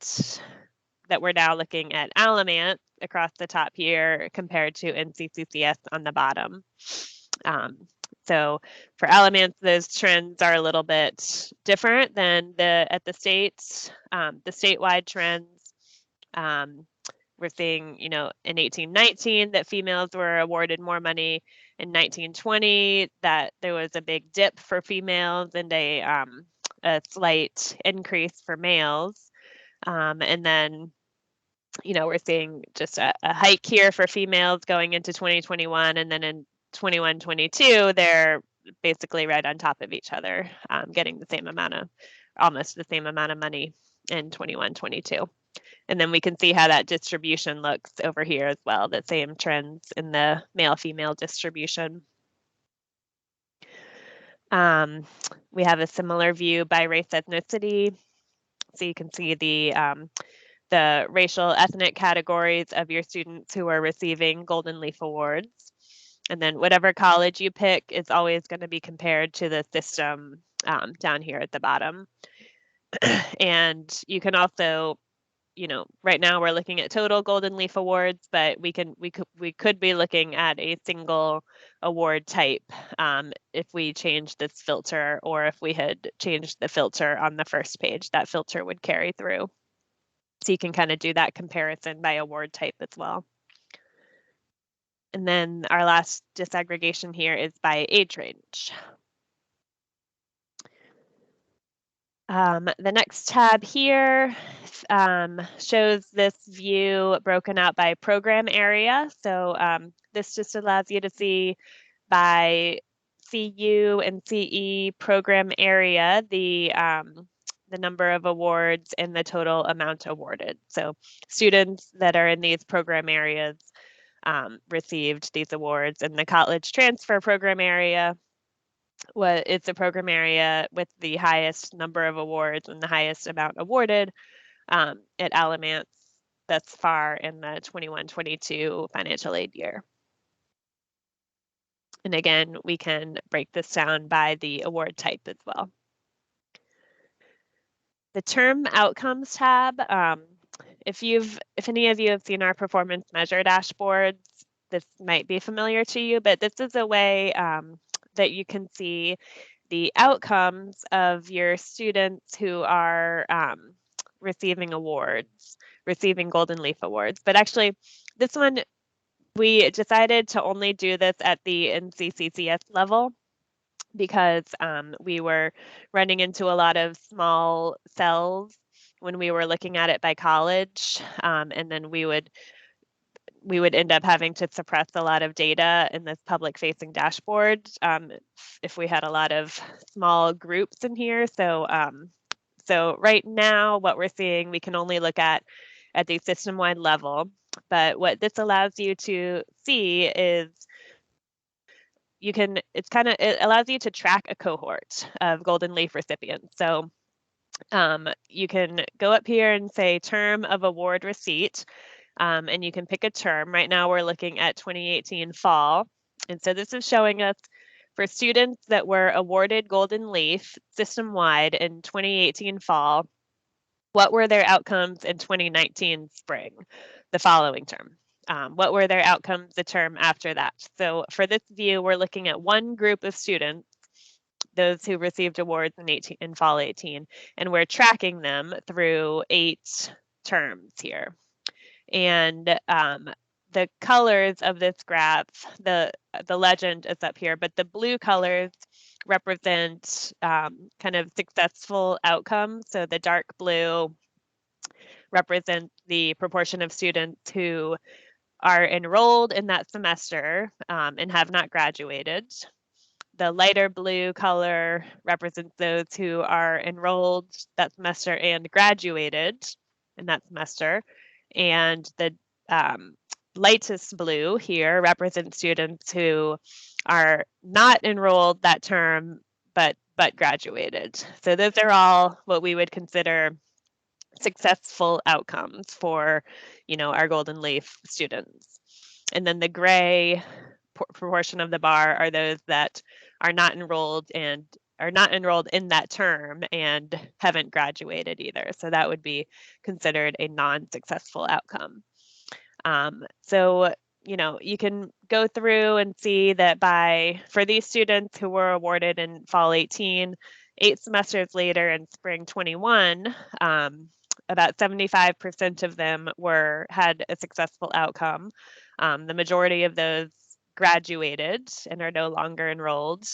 we're now looking at Alamance across the top here compared to NCCCS on the bottom. So for Alamance, those trends are a little bit different than at the states, the statewide trends. We're seeing, in 1819 that females were awarded more money. In 1920, that there was a big dip for females and a slight increase for males. And then, we're seeing just a hike here for females going into 2021, and then in 21, 22, they're basically right on top of each other, getting almost the same amount of money in 21, 22. And then we can see how that distribution looks over here as well, the same trends in the male-female distribution. We have a similar view by race ethnicity. So you can see the racial ethnic categories of your students who are receiving Golden Leaf Awards. And then whatever college you pick is always going to be compared to the system down here at the bottom. And you can also, right now we're looking at total Golden Leaf Awards, but we could be looking at a single award type if we change this filter, or if we had changed the filter on the first page, that filter would carry through. So you can kind of do that comparison by award type as well. And then our last disaggregation here is by age range. The next tab here shows this view broken out by program area. So this just allows you to see by CU and CE program area the number of awards and the total amount awarded. So students that are in these program areas received these awards, and the college transfer program area it's a program area with the highest number of awards and the highest amount awarded at Alamance thus far in the 21-22 financial aid year. And again, we can break this down by the award type as well. The term outcomes tab, if any of you have seen our performance measure dashboards, this might be familiar to you, but this is a way that you can see the outcomes of your students who are receiving awards, receiving Golden Leaf Awards. But actually, this one, we decided to only do this at the NCCCS level because we were running into a lot of small cells when we were looking at it by college, and then we would end up having to suppress a lot of data in this public-facing dashboard if we had a lot of small groups in here. So right now, what we're seeing, we can only look at the system-wide level. But what this allows you to see is it allows you to track a cohort of Golden Leaf recipients. So you can go up here and say term of award receipt. And you can pick a term. Right now we're looking at 2018 fall. And so this is showing us for students that were awarded Golden Leaf system-wide in 2018 fall, what were their outcomes in 2019 spring, the following term? What were their outcomes the term after that? So for this view, we're looking at one group of students, those who received awards in fall 18, and we're tracking them through 8 terms here. And the colors of this graph, the legend is up here, but the blue colors represent kind of successful outcomes. So the dark blue represents the proportion of students who are enrolled in that semester and have not graduated. The lighter blue color represents those who are enrolled that semester and graduated in that semester. And the lightest blue here represents students who are not enrolled that term, but graduated. So those are all what we would consider successful outcomes for, our Golden Leaf students. And then the gray proportion of the bar are those that are not enrolled in that term and haven't graduated either. So that would be considered a non-successful outcome. So, you can go through and see that for these students who were awarded in fall 18, 8 semesters later in spring 21, about 75% of them had a successful outcome. The majority of those graduated and are no longer enrolled.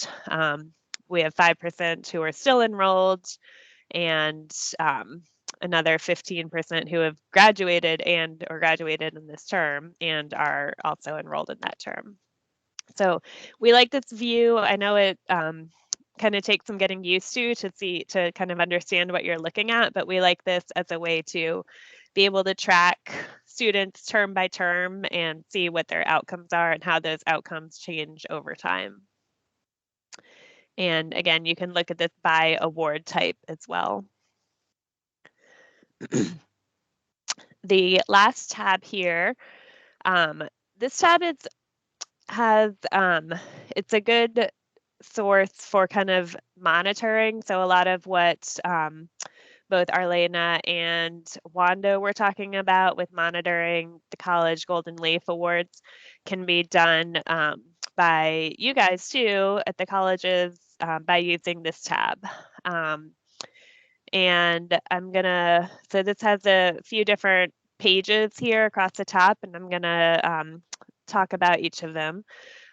We have 5% who are still enrolled, and another 15% who have graduated or graduated in this term and are also enrolled in that term. So we like this view. I know it kind of takes some getting used to kind of understand what you're looking at, but we like this as a way to be able to track students term by term and see what their outcomes are and how those outcomes change over time. And again, you can look at this by award type as well. The last tab here, this tab it's a good source for kind of monitoring. So a lot of what both Arlena and Wanda were talking about with monitoring the College Golden Leaf Awards can be done by you guys too at the colleges by using this tab. And so this has a few different pages here across the top, and I'm gonna talk about each of them.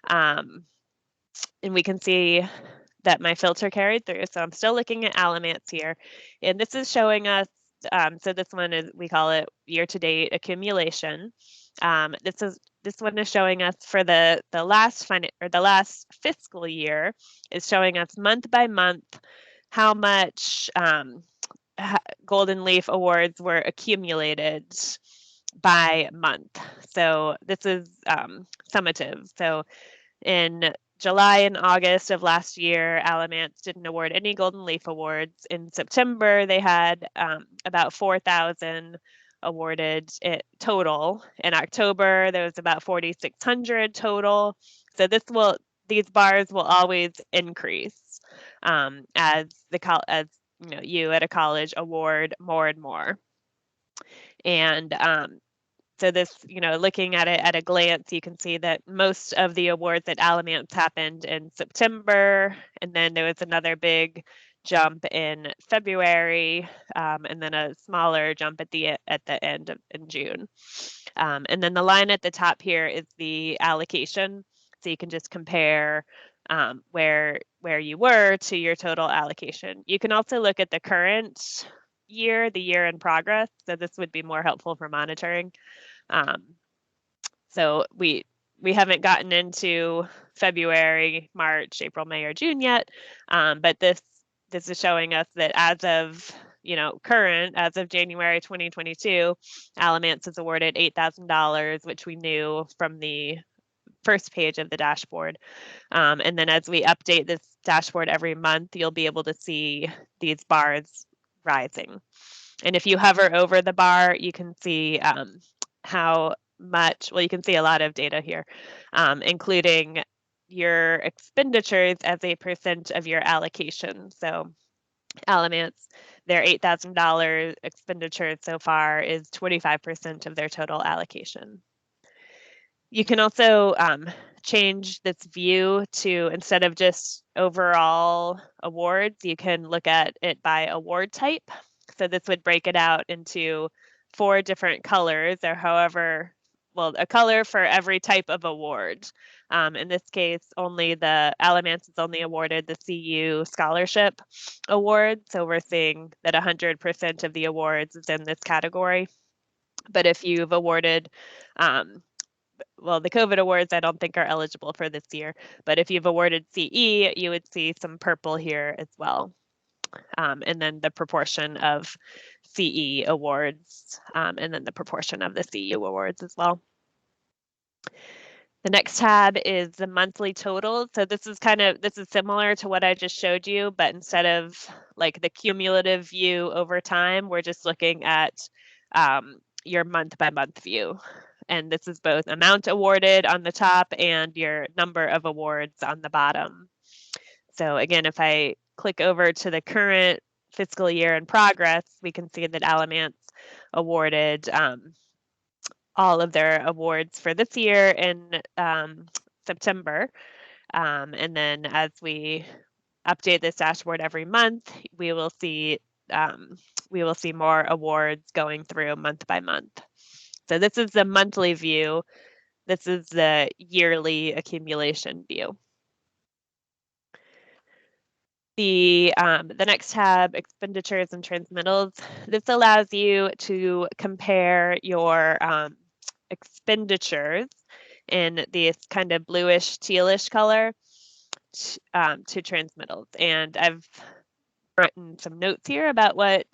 And we can see that my filter carried through. So I'm still looking at Alamance here. And this is showing us, so this one we call it year-to-date accumulation. This one is showing us for the last fiscal year is showing us month by month how much Golden Leaf Awards were accumulated by month. So this is summative. So in July and August of last year, Alamance didn't award any Golden Leaf Awards. In September, they had about 4,000 awarded total. In October, there was about 4,600 total. So these bars will always increase as you at a college award more and more. And so this, looking at it at a glance, you can see that most of the awards at Alamance happened in September, and then there was another big jump in February, and then a smaller jump at the end in June. And then the line at the top here is the allocation, so you can just compare where you were to your total allocation. You can also look at the current year, the year in progress. So this would be more helpful for monitoring. So we haven't gotten into February, March, April, May, or June yet, but this is showing us that as of as of January 2022, Alamance has awarded $8,000, which we knew from the first page of the dashboard. And then as we update this dashboard every month, you'll be able to see these bars rising. And if you hover over the bar, you can see how much, you can see a lot of data here, including your expenditures as a percent of your allocation. So Alamance, their $8,000 expenditure so far is 25% of their total allocation. You can also change this view to, instead of just overall awards, you can look at it by award type. So this would break it out into 4 different colors, or however a color for every type of award. In this case, Alamance is only awarded the CU Scholarship Award. So we're seeing that 100% of the awards is in this category. But if you've awarded, the COVID awards, I don't think are eligible for this year. But if you've awarded CE, you would see some purple here as well. And then the proportion of CE awards, and then the proportion of the CU awards as well. The next tab is the monthly total. So this is similar to what I just showed you, but instead of like the cumulative view over time, we're just looking at your month by month view. And this is both amount awarded on the top and your number of awards on the bottom. So again, if I click over to the current fiscal year in progress, we can see that Alamance awarded all of their awards for this year in September. And then as we update this dashboard every month, we will see more awards going through month by month. So this is the monthly view. This is the yearly accumulation view. The next tab, expenditures and transmittals. This allows you to compare your expenditures in this kind of bluish tealish color to transmittals. And I've written some notes here about what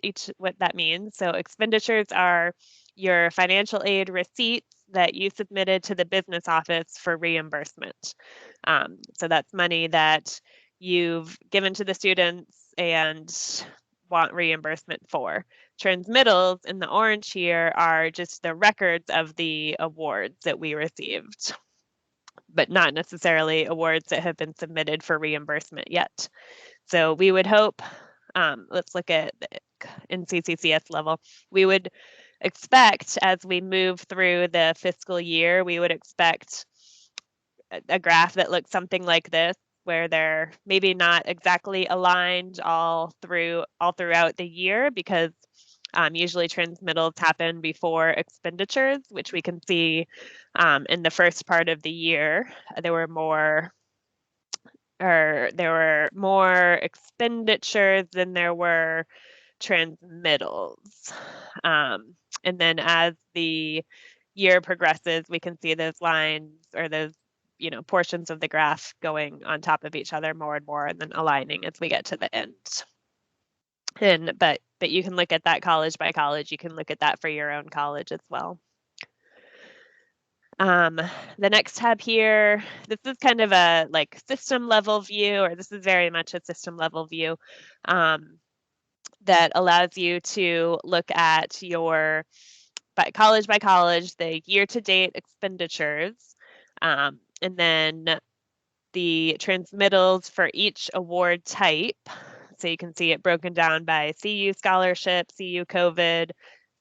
that means. So expenditures are your financial aid receipts that you submitted to the business office for reimbursement. So that's money that you've given to the students and want reimbursement for. Transmittals in the orange here are just the records of the awards that we received, but not necessarily awards that have been submitted for reimbursement yet. So we would hope, let's look at in CCCS level, we would expect as we move through the fiscal year, we would expect a graph that looks something like this, where they're maybe not exactly aligned all throughout the year, because usually transmittals happen before expenditures, which we can see in the first part of the year. There were more expenditures than there were transmittals. And then as the year progresses, we can see those lines or those portions of the graph going on top of each other more and more, and then aligning as we get to the end. But you can look at that college by college. You can look at that for your own college as well. The next tab here, this is kind of a like system level view, or this is very much a system level view that allows you to look at your college by college, the year-to-date expenditures, and then the transmittals for each award type. So you can see it broken down by CU Scholarship, CU COVID,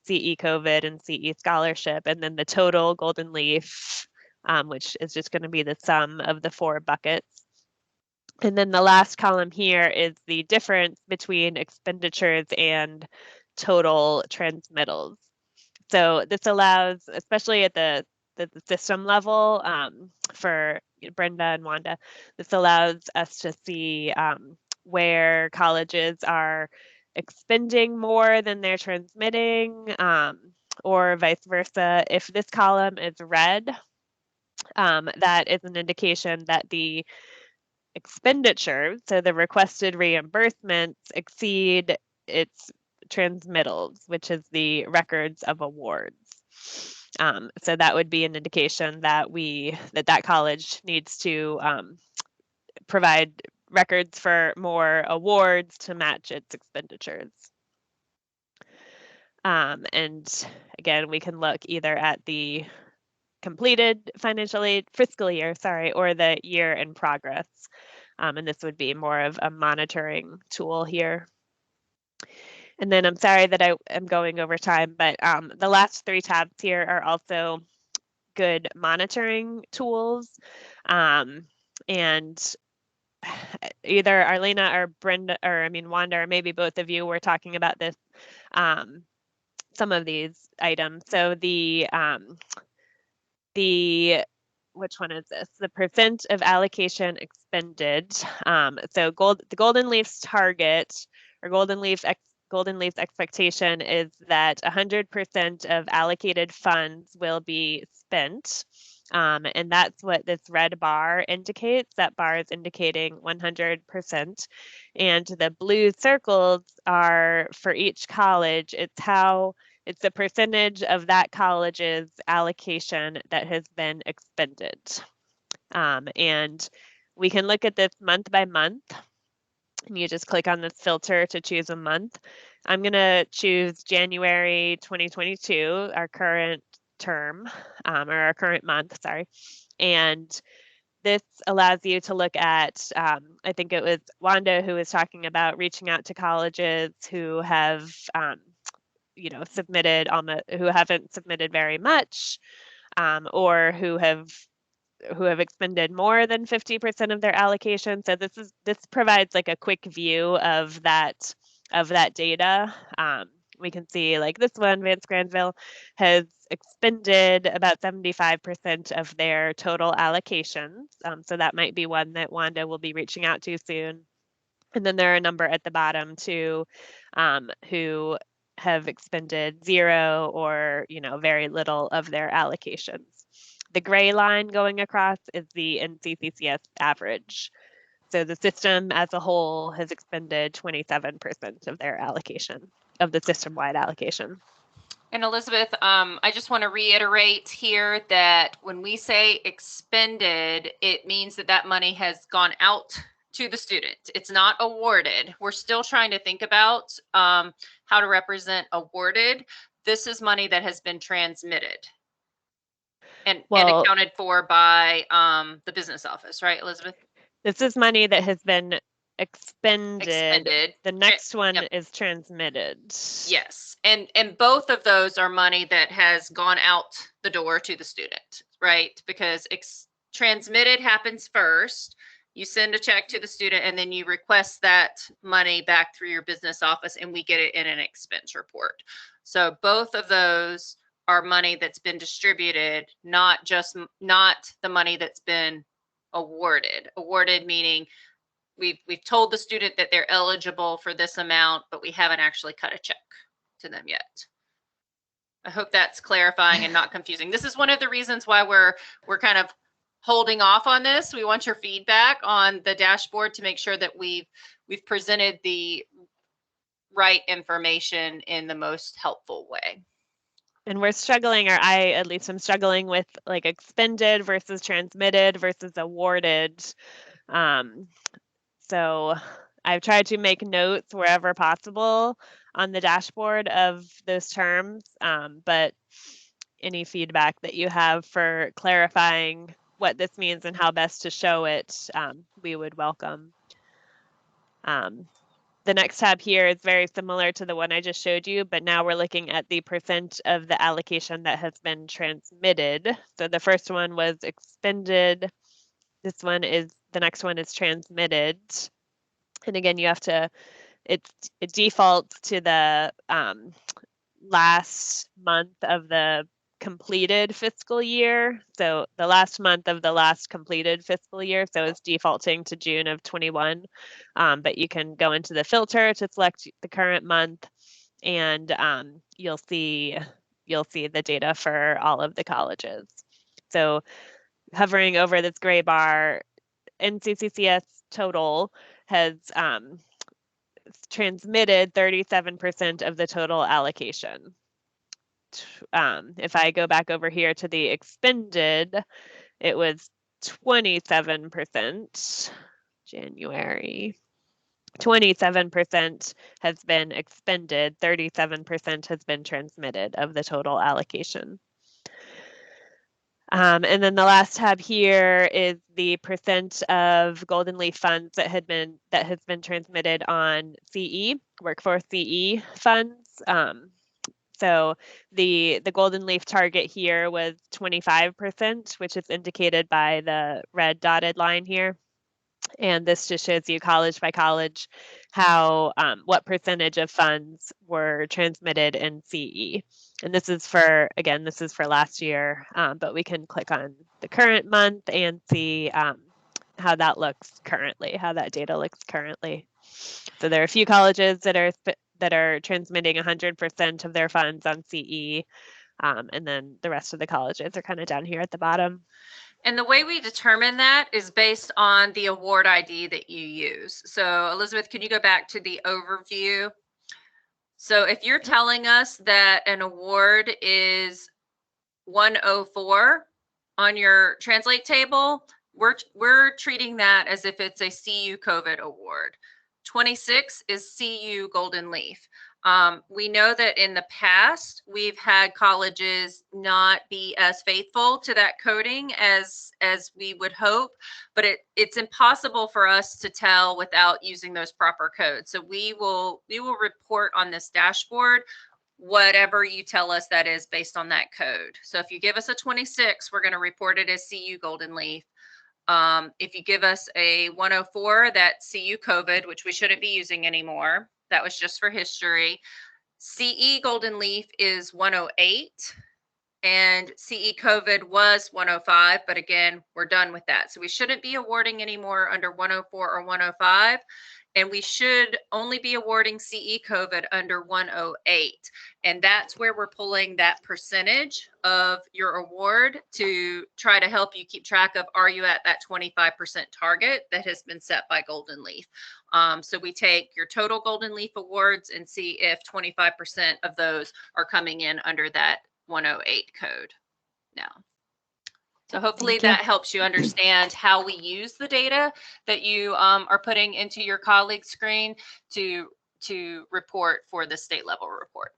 CE COVID, and CE Scholarship, and then the total Golden Leaf, which is just going to be the sum of the 4 buckets. And then the last column here is the difference between expenditures and total transmittals. So this allows, especially at the system level, for Brenda and Wanda, this allows us to see where colleges are expending more than they're transmitting, or vice versa. If this column is red, that is an indication that the expenditures, so the requested reimbursements, exceed its transmittals, which is the records of awards. So that would be an indication that that college needs to provide records for more awards to match its expenditures. And again, we can look either at the completed financial aid fiscal year, or the year in progress. And this would be more of a monitoring tool here. And then I'm sorry that I am going over time, but the last 3 tabs here are also good monitoring tools. And either Arlena or Brenda, Wanda, or maybe both of you were talking about this, some of these items. So the which one is this? The percent of allocation expended. So the Golden Leaf's target or Golden Leaf's expectation is that 100% of allocated funds will be spent. And that's what this red bar indicates. That bar is indicating 100%. And the blue circles are for each college. It's the percentage of that college's allocation that has been expended. And we can look at this month by month. And you just click on this filter to choose a month. I'm going to choose January 2022, our current term, or our current month, sorry. And this allows you to look at, I think it was Wanda who was talking about reaching out to colleges who have, who haven't submitted very much, or who have expended more than 50% of their allocation. So this provides like a quick view of that data. We can see like this one, Vance Granville, has expended about 75% of their total allocations. So that might be one that Wanda will be reaching out to soon. And then there are a number at the bottom too, who have expended zero or very little of their allocations. The gray line going across is the NCCCS average. So the system as a whole has expended 27% of their allocation, of the system-wide allocation. And Elizabeth, I just want to reiterate here that when we say expended, it means that that money has gone out to the student. It's not awarded. We're still trying to think about how to represent awarded. This is money that has been transmitted and accounted for by the business office, right, Elizabeth? This is money that has been expended. The next one is transmitted. Yes, and both of those are money that has gone out the door to the student, right? Because transmitted happens first. You send a check to the student and then you request that money back through your business office and we get it in an expense report. So both of those are money that's been distributed, not the money that's been awarded. Awarded meaning we've told the student that they're eligible for this amount, but we haven't actually cut a check to them yet. I hope that's clarifying and not confusing. This is one of the reasons why we're kind of holding off on this. We want your feedback on the dashboard to make sure that we've presented the right information in the most helpful way. And we're struggling, or at least I'm struggling with like expended versus transmitted versus awarded. So I've tried to make notes wherever possible on the dashboard of those terms, but any feedback that you have for clarifying what this means and how best to show it, we would welcome. The next tab here is very similar to the one I just showed you, but now we're looking at the percent of the allocation that has been transmitted. So the first one was expended. The next one is transmitted. And again, you have to, it defaults to the last month of the completed fiscal year. So the last month of the last completed fiscal year. So it's defaulting to June of 21. But you can go into the filter to select the current month and you'll see the data for all of the colleges. So hovering over this gray bar, NCCCS total has transmitted 37% of the total allocation. If I go back over here to the expended, it was 27%. January. 27% has been expended, 37% has been transmitted of the total allocation. And then the last tab here is the percent of Golden Leaf funds that has been transmitted on CE, Workforce CE funds. So the Golden Leaf target here was 25%, which is indicated by the red dotted line here. And this just shows you college by college how what percentage of funds were transmitted in CE. And this is for, again, this is for last year, but we can click on the current month and see how that looks currently, how that data looks currently. So there are a few colleges that are transmitting 100% of their funds on CE, and then the rest of the colleges are kind of down here at the bottom. And the way we determine that is based on the award ID that you use. So Elizabeth, can you go back to the overview? So if you're telling us that an award is 104 on your translate table, we're treating that as if it's a CU COVID award. 26 is CU Golden Leaf. We know that in the past, we've had colleges not be as faithful to that coding as we would hope, but it's impossible for us to tell without using those proper codes. So we will report on this dashboard whatever you tell us that is based on that code. So if you give us a 26, we're going to report it as CU Golden Leaf. If you give us a 104, that's CU COVID, which we shouldn't be using anymore. That was just for history. CE Golden Leaf is 108 and CE COVID was 105, but again, we're done with that. So we shouldn't be awarding anymore under 104 or 105. And we should only be awarding CE COVID under 108. And that's where we're pulling that percentage of your award to try to help you keep track of, are you at that 25% target that has been set by Golden Leaf? So we take your total Golden Leaf awards and see if 25% of those are coming in under that 108 code now. So hopefully that helps you understand how we use the data that you are putting into your colleague screen to report for the state level report.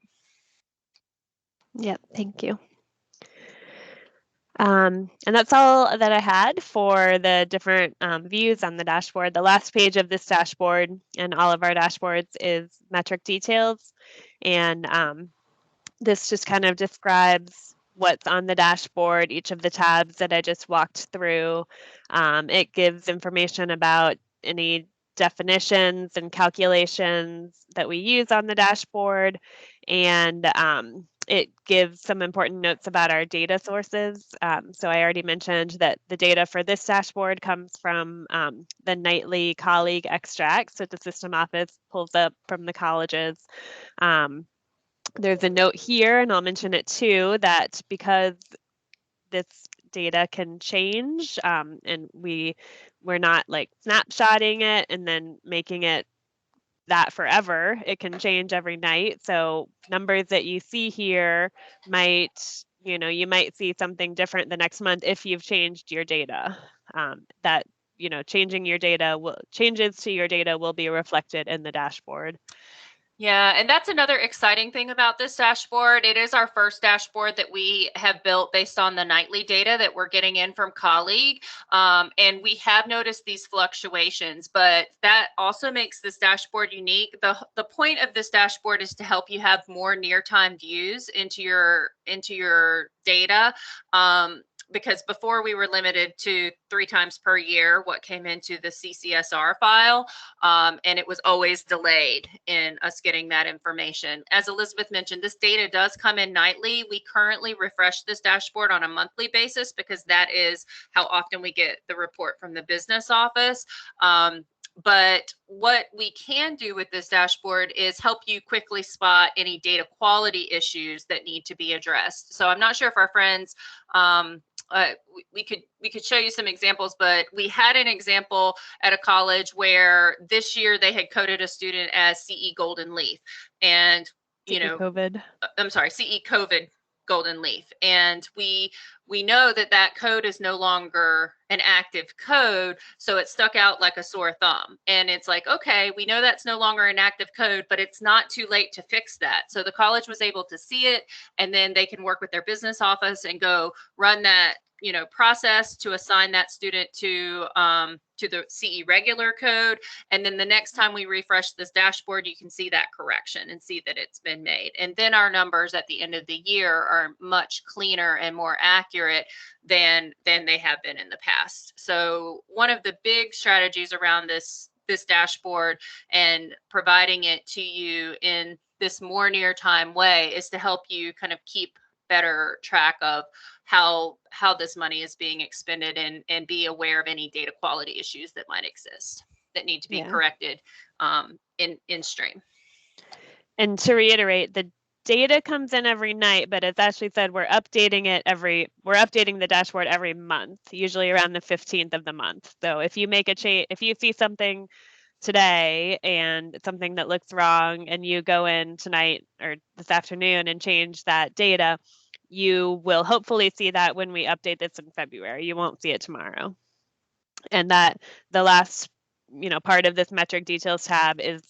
Yep, thank you. And that's all that I had for the different views on the dashboard. The last page of this dashboard and all of our dashboards is metric details. And this just kind of describes what's on the dashboard, each of the tabs that I just walked through. It gives information about any definitions and calculations that we use on the dashboard. And it gives some important notes about our data sources. So I already mentioned that the data for this dashboard comes from the nightly colleague extracts that the system office pulls up from the colleges. There's a note here, and I'll mention it too, that because this data can change and we're not like snapshotting it and then making it that forever, it can change every night. So numbers that you see here might, you might see something different the next month if you've changed your data. That, changing your data changes to your data will be reflected in the dashboard. Yeah, and that's another exciting thing about this dashboard. It is our first dashboard that we have built based on the nightly data that we're getting in from colleague. And we have noticed these fluctuations, but that also makes this dashboard unique. The point of this dashboard is to help you have more near-time views into your data. Because before we were limited to 3 times per year what came into the CCSR file, and it was always delayed in us getting that information. As Elizabeth mentioned, this data does come in nightly. We currently refresh this dashboard on a monthly basis because that is how often we get the report from the business office. But what we can do with this dashboard is help you quickly spot any data quality issues that need to be addressed. So I'm not sure if our friends, we could show you some examples, but we had an example at a college where this year they had coded a student as CE Golden Leaf, and COVID. I'm sorry, CE COVID Golden Leaf, and we know that code is no longer an active code, so it stuck out like a sore thumb. And it's like, okay, we know that's no longer an active code, but it's not too late to fix that. So the college was able to see it, and then they can work with their business office and go run that process to assign that student to the CE regular code. And then the next time we refresh this dashboard, you can see that correction and see that it's been made. And then our numbers at the end of the year are much cleaner and more accurate than they have been in the past. So one of the big strategies around this this dashboard and providing it to you in this more near time way is to help you kind of keep better track of how this money is being expended and be aware of any data quality issues that might exist that need to be Yeah. corrected in stream. And to reiterate, the data comes in every night, but as Ashley said, we're updating the dashboard every month, usually around the 15th of the month. So if you make a change, if you see something today and something that looks wrong and you go in tonight or this afternoon and change that data, you will hopefully see that when we update this in February. You won't see it tomorrow. And that the last, part of this metric details tab is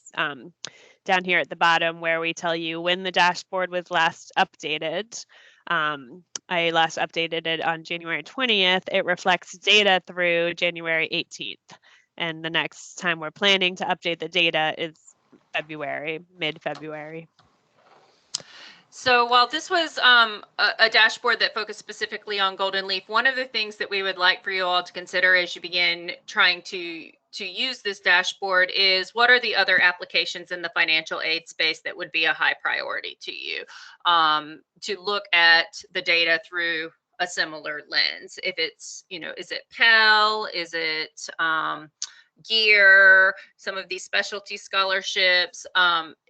down here at the bottom where we tell you when the dashboard was last updated. I last updated it on January 20th. It reflects data through January 18th. And the next time we're planning to update the data is February, mid-February. So while this was a dashboard that focused specifically on Golden Leaf, one of the things that we would like for you all to consider as you begin trying to use this dashboard is what are the other applications in the financial aid space that would be a high priority to you, to look at the data through a similar lens. If it's, is it Pell? Is it GEAR? Some of these specialty scholarships?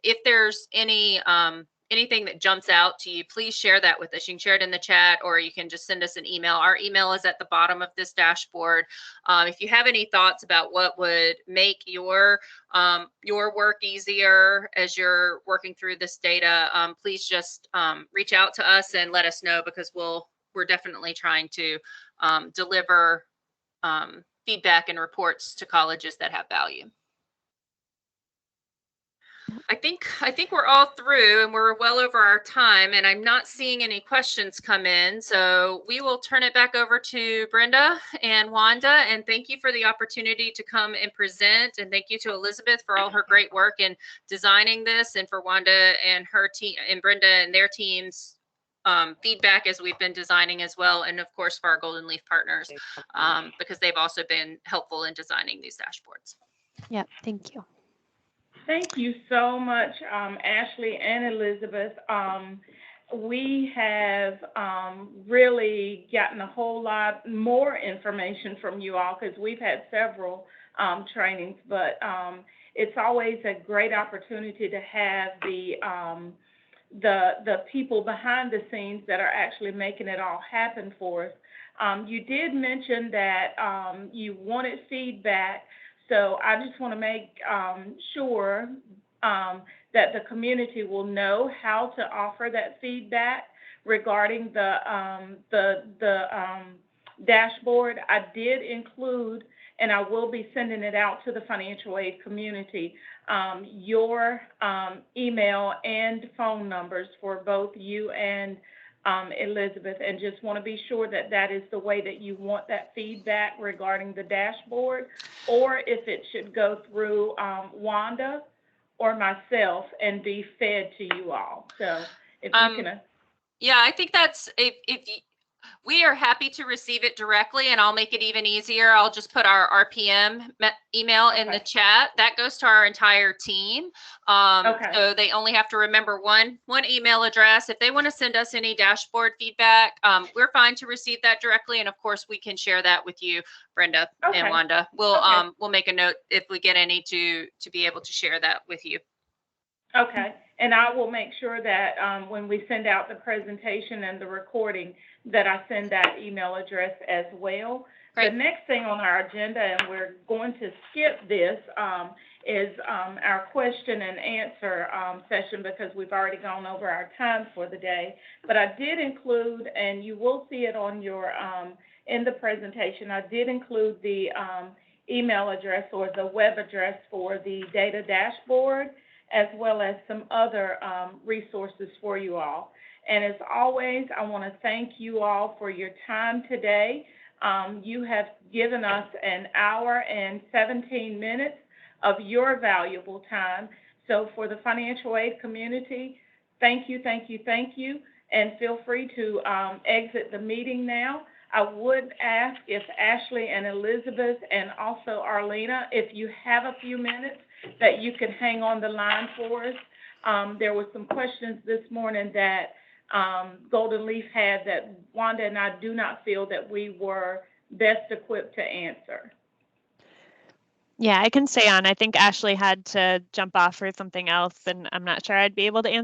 If there's anything that jumps out to you, please share that with us. You can share it in the chat, or you can just send us an email. Our email is at the bottom of this dashboard. If you have any thoughts about what would make your work easier as you're working through this data, please just reach out to us and let us know, because we're definitely trying to deliver feedback and reports to colleges that have value. I think we're all through and we're well over our time, and I'm not seeing any questions come in. So we will turn it back over to Brenda and Wanda, and thank you for the opportunity to come and present. And thank you to Elizabeth for all her great work in designing this, and for Wanda and her team and Brenda and their teams feedback as we've been designing as well. And of course for our Golden Leaf partners, because they've also been helpful in designing these dashboards. Yeah, thank you. Thank you so much, Ashley and Elizabeth. We have really gotten a whole lot more information from you all, because we've had several trainings, but it's always a great opportunity to have the people behind the scenes that are actually making it all happen for us. You did mention that you wanted feedback. So I just want to make sure that the community will know how to offer that feedback regarding the dashboard. I did include, and I will be sending it out to the financial aid community, your email and phone numbers for both you and Elizabeth, and just want to be sure that that is the way that you want that feedback regarding the dashboard, or if it should go through Wanda or myself and be fed to you all. So if you can. Yeah, I think that's, we are happy to receive it directly, and I'll make it even easier. I'll just put our RPM email in the chat. That goes to our entire team. So they only have to remember one email address. If they want to send us any dashboard feedback, we're fine to receive that directly. And of course, we can share that with you, Brenda and Wanda. We'll make a note if we get any to be able to share that with you. Okay, and I will make sure that when we send out the presentation and the recording, that I send that email address as well. Great. The next thing on our agenda, and we're going to skip this, is our question and answer session, because we've already gone over our time for the day. But I did include, and you will see it on your in the presentation, I did include the email address or the web address for the data dashboard, as well as some other resources for you all. And as always, I want to thank you all for your time today. You have given us an hour and 17 minutes of your valuable time. So for the financial aid community, thank you, thank you, thank you. And feel free to exit the meeting now. I would ask if Ashley and Elizabeth and also Arlena, if you have a few minutes, that you could hang on the line for us. There were some questions this morning that Golden Leaf had that Wanda and I do not feel that we were best equipped to answer. Yeah, I can stay on. I think Ashley had to jump off for something else, and I'm not sure I'd be able to answer